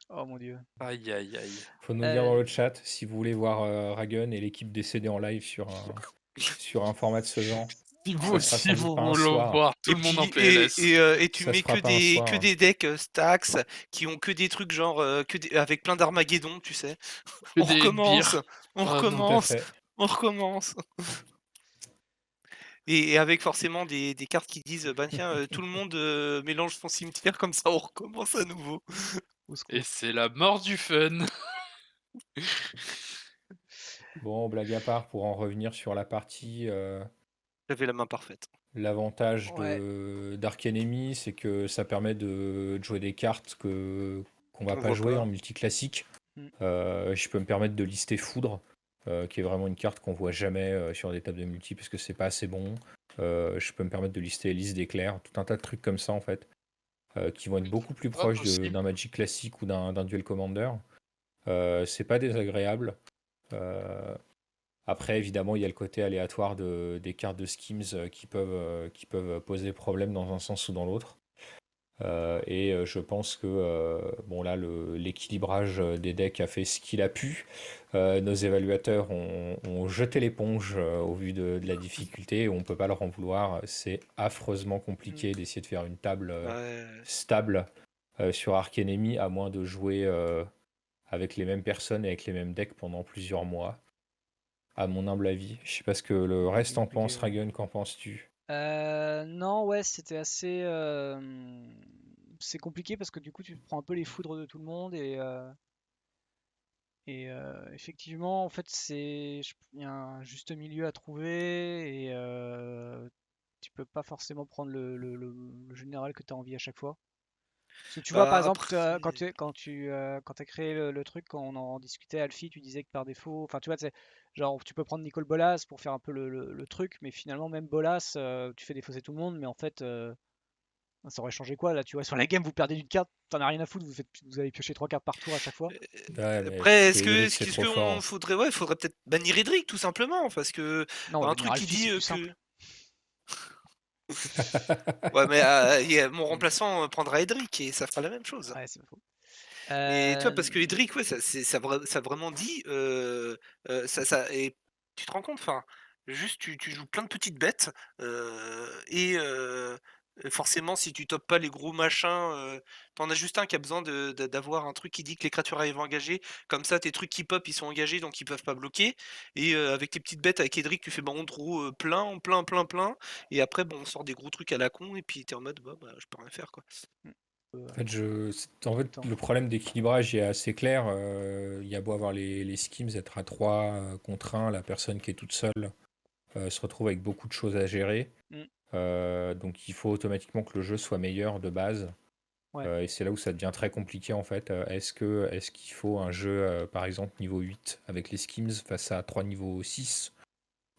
Oh mon dieu. Aïe, aïe, aïe. Faut nous dire dans le chat si vous voulez voir Ragun et l'équipe décédée en live sur un format de ce genre. Si vous Ça sera aussi sans doute vous pas un voulez soir. voir tout Et le monde en puis PLS. et tu Ça se mets fera que pas un soir, hein. des decks Stax qui ont que des trucs genre avec plein d'Armageddon, tu sais. Que On des recommence, sbires. on Ah non. Tout à recommence, fait. on recommence. Et avec forcément des cartes qui disent bah tiens tout le monde mélange son cimetière comme ça on recommence à nouveau. Au secours. Et c'est la mort du fun. Bon, blague à part, pour en revenir sur la partie, J'avais la main parfaite. l'avantage Ouais. d'Arc Enemy, c'est que ça permet de jouer des cartes qu'on va On pas voit jouer pas. en multi-classique. Mm. Je peux me permettre de lister Foudre, qui est vraiment une carte qu'on voit jamais sur des tables de multi parce que c'est pas assez bon. Je peux me permettre de lister Lys d'éclairs, tout un tas de trucs comme ça en fait, qui vont être beaucoup plus Pas proches possible. d'un Magic classique ou d'un Duel Commander. C'est pas désagréable. Euh, Après, évidemment, il y a le côté aléatoire des cartes de schemes qui peuvent poser problème dans un sens ou dans l'autre. Je pense que bon là l'équilibrage des decks a fait ce qu'il a pu. Nos évaluateurs ont jeté l'éponge au vu de la difficulté et on peut pas leur en vouloir. C'est affreusement compliqué d'essayer de faire une table Ouais. stable sur Arc Enemy à moins de jouer avec les mêmes personnes et avec les mêmes decks pendant plusieurs mois. À mon humble avis. Je sais pas ce que le reste en pense, Compliqué, ouais. Ragun, qu'en penses-tu? Non, ouais, c'était assez. C'est compliqué parce que du coup, tu prends un peu les foudres de tout le monde effectivement, en fait, il y a un juste milieu à trouver et tu peux pas forcément prendre le général que tu as envie à chaque fois. Parce que tu vois, par Bah exemple, après. quand t'as créé le truc, quand on en discutait, Alfie, tu disais que par défaut, enfin, tu vois, c'est genre, tu peux prendre Nicole Bolas pour faire un peu le truc, mais finalement, même Bolas, tu fais défausser tout le monde, mais en fait, ça aurait changé quoi là, tu vois, sur la game, vous perdez d'une carte, t'en as rien à foutre, vous avez pioché 3 cartes par tour à chaque fois. Ouais, mais Après, parce que Edric, c'est trop qu'on fort. faudrait, ouais, faudrait peut-être bannir Edric tout simplement, parce que Non, un bannir truc qui Alfie, c'est dit plus que, simple. ouais, mais mon Mm. remplaçant prendra Edric et ça fera la même chose. Ouais, c'est pas faux. Mais tu vois, parce Euh, que Edric, ouais, ça vraiment dit, et tu te rends compte, enfin, juste tu joues plein de petites bêtes, forcément, si tu topes pas les gros machins, tu as juste un qui a besoin d'avoir un truc qui dit que les créatures arrivent engagées. Comme ça, tes trucs qui pop, ils sont engagés, donc ils peuvent pas bloquer. Et avec tes petites bêtes avec Edric, tu fais bah, on draw plein, plein, plein, plein. Et après, bon, on sort des gros trucs à la con, et puis t'es en mode, bah, je peux rien faire, quoi. En fait, Attends. le problème d'équilibrage est assez clair. Il y a beau avoir les schemes, être à 3 contre 1, la personne qui est toute seule se retrouve avec beaucoup de choses à gérer. Mm. Donc il faut automatiquement que le jeu soit meilleur de base. Ouais. Et c'est là où ça devient très compliqué en fait. Est-ce qu'il faut un jeu, par exemple, niveau 8 avec les schemes face à 3 niveaux 6?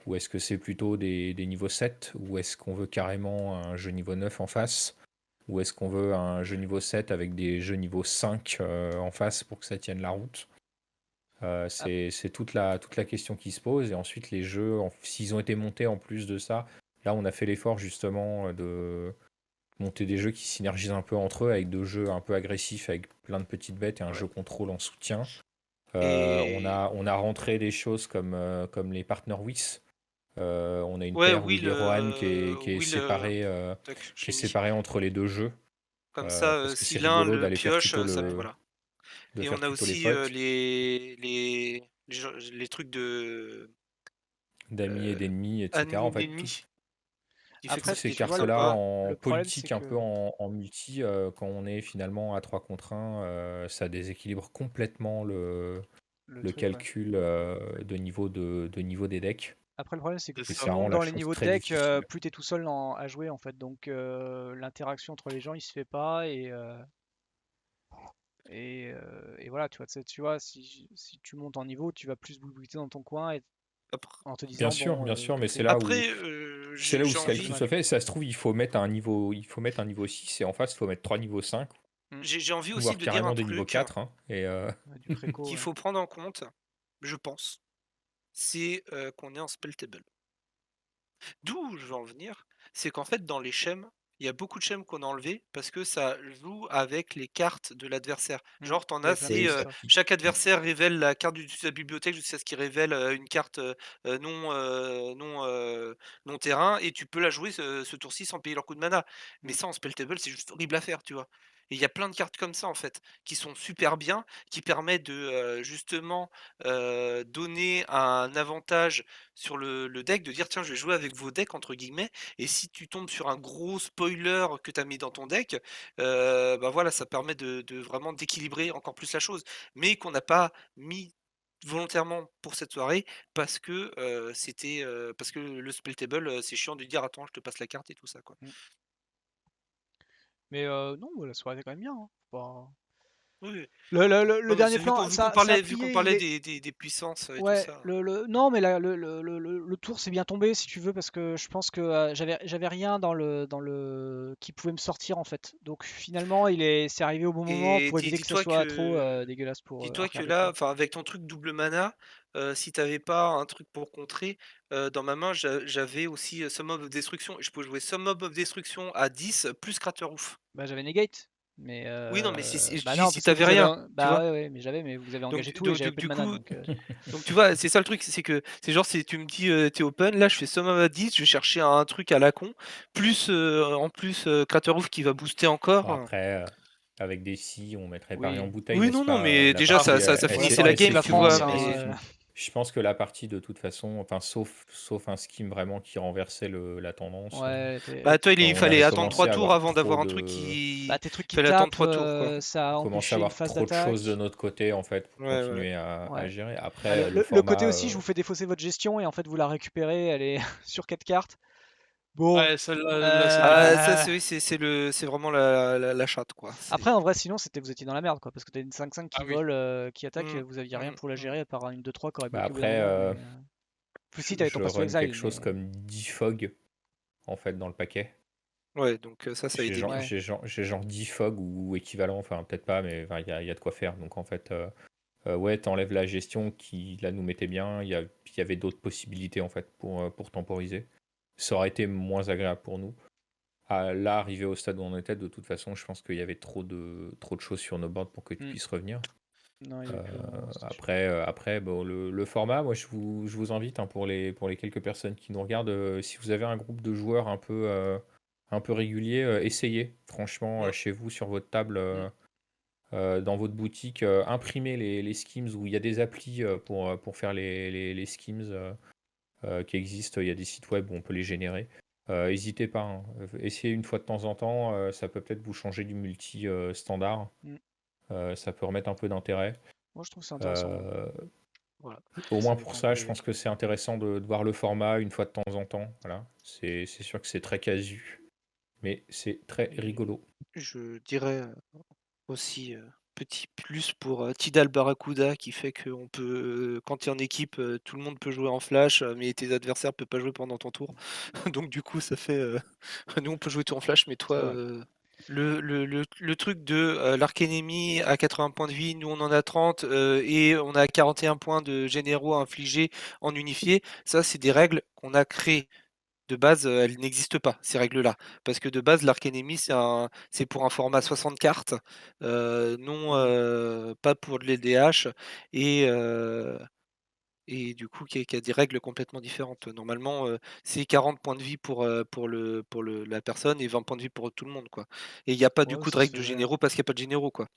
Ou est-ce que c'est plutôt des niveaux 7? Ou est-ce qu'on veut carrément un jeu niveau 9 en face? Ou est-ce qu'on veut un jeu niveau 7 avec des jeux niveau 5 en face pour que ça tienne la route? Ah, C'est toute la question qui se pose. Et ensuite, les jeux, s'ils ont été montés en plus de ça, là, on a fait l'effort justement de monter des jeux qui synergisent un peu entre eux avec deux jeux un peu agressifs avec plein de petites bêtes et un Ouais. jeu contrôle en soutien. Et On a rentré des choses comme les partner with On a une Ouais, paire Will, Will et Rohan qui est Will, tac, je qui est l'ai mis. séparée entre les deux jeux. Comme ça, Parce que si c'est l'un rigolo le d'aller faire pioche, plutôt voilà. de Et faire on a plutôt les aussi potes, les trucs de d'amis et d'ennemis, etc. En admin fait, ennemi, qui fait que Après, toutes ça ces fait toujours tu vois, cartes-là sympa. en le problème, c'est politique, un que peu en multi, quand on est finalement à 3 contre 1, ça déséquilibre complètement le le truc, ouais. calcul de niveau des decks. Après, le problème, c'est que C'est Et plus ça. tu ça rend montes la dans les chose niveaux de très deck, difficile. plus t'es tout seul à jouer, en fait. Donc, l'interaction entre les gens, il se fait pas. Et voilà, tu vois, si tu montes en niveau, tu vas plus boubouter dans ton coin Après, en te disant, bon, Bien sûr, mais après, c'est là où c'est ce un peu calcul se dommage. fait. Ça se trouve, il faut mettre un niveau 6 et en face, il faut mettre 3 niveaux 5, j'ai envie aussi voire de dire un carrément des niveaux truc 4, hein, Ouais, du préco, qu'il ouais. faut prendre en compte, je pense, c'est qu'on est en spell table. D'où je veux en venir, c'est qu'en fait, dans les schèmes, il y a beaucoup de schèmes qu'on a enlevés parce que ça joue avec les cartes de l'adversaire. Genre, t'en Il y as, avait plein de c'est oui, trucs comme ça ça. pique. chaque adversaire révèle la carte de sa bibliothèque jusqu'à ce qu'il révèle une carte non terrain, et tu peux la jouer ce tour-ci sans payer leur coup de mana. Mais Mm. ça, en spell table, c'est juste horrible à faire, tu vois. Et il y a plein de cartes comme ça, en fait, qui sont super bien, qui permettent de justement donner un avantage sur le deck, de dire tiens, je vais jouer avec vos decks, entre guillemets, et si tu tombes sur un gros spoiler que tu as mis dans ton deck, bah voilà, ça permet de vraiment d'équilibrer encore plus la chose, mais qu'on n'a pas mis volontairement pour cette soirée parce que parce que le spell table, c'est chiant de dire attends, je te passe la carte et tout ça, quoi. Mm. Mais non, la soirée était quand même bien, hein. Oui, oui. Le Non, mais dernier c'est plan, ça a vu qu'on plié, parlait des puissances et tout Ouais, ça. non, mais le tour s'est bien tombé, si tu veux, parce que je pense que j'avais rien qui pouvait me sortir, en fait. Donc finalement, c'est arrivé au bon moment Et pour éviter que ça soit trop dégueulasse pour dis-toi que regarder, là, quoi. enfin avec ton truc double mana, si t'avais pas un truc pour contrer, dans ma main j'avais aussi, Summon of Destruction, et je peux jouer Summon of Destruction à 10 plus Craterhoof. Bah, j'avais Negate, mais Oui, non, mais si je te bah dis non, si parce que t'avais vous avez rien, tu bah vois? ouais, ouais, mais vous avez engagé Donc tout et donc j'avais donc plus de du mana, coup donc donc tu vois, c'est ça le truc, c'est que c'est genre, si tu me dis, tu open, là je fais Summon à 10, je vais chercher un truc à la con, plus, en plus, Craterhoof qui va booster Bon, encore. après, avec des si, on mettrait Paris en oui. bouteille, Oui, n'est-ce non, non, pas? mais La déjà partie, ça Bon, la finissait la soirée, game, c'était la tu France, vois? elle s'est hein, finie. Je pense que la partie, de toute façon, enfin, sauf un skim vraiment qui renversait la tendance, ouais, elle Bah, était toi, pas il on fallait avait attendre 3 commencé à tours avoir avant trop d'avoir un truc de, Bah, qui tes trucs qui fallait attendre tapent, 3 tours, quoi. ça a on commençait à empêché une avoir phase trop de choses de d'attaque. notre côté, en fait, pour Ouais, ouais. continuer à Ouais. gérer. Ah, Après, le le côté format, aussi, je vous fais défausser votre gestion et en fait vous la récupérez, elle est sur 4 cartes. Bon, Ouais, celle-là, c'était Ah, bien. ça, c'est oui, c'est vraiment la chatte, quoi. après en vrai sinon vous étiez dans la merde quoi, parce que t'as une 5-5 qui Ah oui. vole, qui attaque, Mmh, vous aviez rien mmh, pour la mmh. gérer à part une 2-3 qui aurait bah bloqué au bout d'un après, moment. Plus si t'avais ton je Pass to run quelque Exile, chose mais comme 10 fog, en fait, dans le paquet. Ouais, donc ça a aidé bien. ouais. J'ai genre 10 fog ou équivalent, enfin peut-être pas, mais enfin, il y a de quoi faire. Donc en fait, ouais, t'enlèves la gestion qui là nous mettait bien. Il y avait d'autres possibilités en fait pour temporiser. Ça aurait été moins agréable pour nous. Là, arrivé au stade où on était, de toute façon, je pense qu'il y avait trop de choses sur nos boards pour que tu Hmm. puisses revenir. Non, il y avait plus vraiment, c'était sûr. Après bon, le format, moi je vous invite, hein, pour les quelques personnes qui nous regardent, si vous avez un groupe de joueurs un peu régulier, essayez franchement, Mmh, chez vous sur votre table, Hmm. dans votre boutique, imprimez les schemes où il y a des applis, pour faire les schemes, qui existent. Il y a des sites web où on peut les générer. N'hésitez pas, hein. Essayez une fois de temps en temps, ça peut peut-être vous changer du multi standard. Hmm. Ça peut remettre un peu d'intérêt. Moi je trouve ça intéressant, ouais. Euh, voilà. Au Ça moins pour dépend ça, je pense des. que c'est intéressant de voir le format une fois de temps en temps. Voilà. C'est sûr que c'est très casu, mais c'est très Et rigolo. je dirais, aussi, petit plus pour, Tidal Barracuda, qui fait qu'on peut, quand tu es en équipe, tout le monde peut jouer en flash, mais tes adversaires peuvent pas jouer pendant ton tour. Donc du coup, ça fait, nous on peut jouer tout en flash, mais toi, C'est vrai. le truc de, l'Arc Enemy à 80 points de vie, nous on en a 30, et on a 41 points de généraux à infliger en unifié. Ça, c'est des règles qu'on a créées. De base, elles n'existent pas, ces règles-là. Parce que de base, l'Arc Enemy, c'est pour un format 60 cartes, non, Hmm. pas pour de l'EDH, et, et du coup qui a des règles complètement différentes. Normalement, c'est 40 points de vie pour la personne et 20 points de vie pour tout le monde, quoi. Et il y a pas du Ouais, coup de ça se règle de faisait, généraux parce qu'il y a pas de généraux, quoi.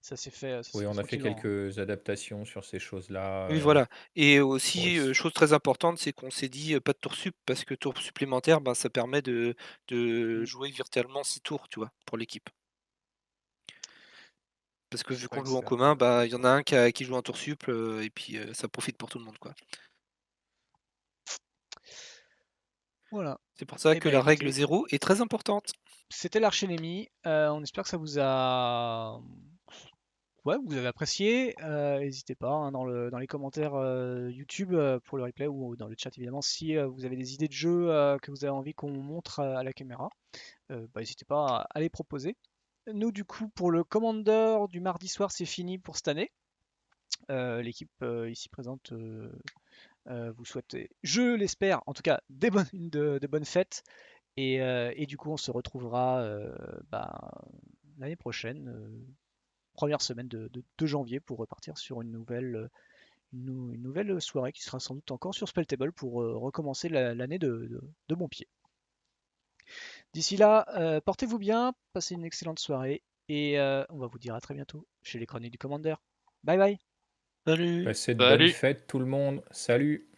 ça s'est Oui, fait on a fait tranquillement, hein. quelques adaptations sur ces choses-là. Oui, voilà, et Pour aussi, s- chose très importante, c'est qu'on s'est dit, pas de tour sup parce que tour supplémentaire, ben, ça permet de Mmh. jouer virtuellement 6 tours, tu vois? Pour l'équipe. Parce que C'est vu vrai qu'on que joue en c'est un commun, peu bah, il y en embêtant. a un qui joue un tour sup, et puis, ça profite pour tout le monde, quoi. Voilà. C'est pour ça Eh que ben la règle écoutez, 0 est très importante. c'était l'Archénémie. On espère que ça vous a, ouais, vous avez apprécié. N'hésitez pas, hein, dans les commentaires YouTube pour le replay ou dans le chat évidemment si vous avez des idées de jeux que vous avez envie qu'on montre à la caméra. Bah, n'hésitez pas à les proposer. Nous, du coup, pour le Commander du mardi soir, c'est fini pour cette année. L'équipe ici présente vous souhaite, je l'espère, en tout cas, de bonnes fêtes. Et du coup, on se retrouvera bah, l'année prochaine, première semaine de janvier, pour repartir sur une nouvelle soirée qui sera sans doute encore sur Spelltable pour recommencer l'année de bon pied. D'ici là, portez-vous bien, passez une excellente soirée et on va vous dire à très bientôt chez les Chroniques du Commander. Bye bye! Salut! Passez de bonnes Salut! fêtes tout le monde. Salut!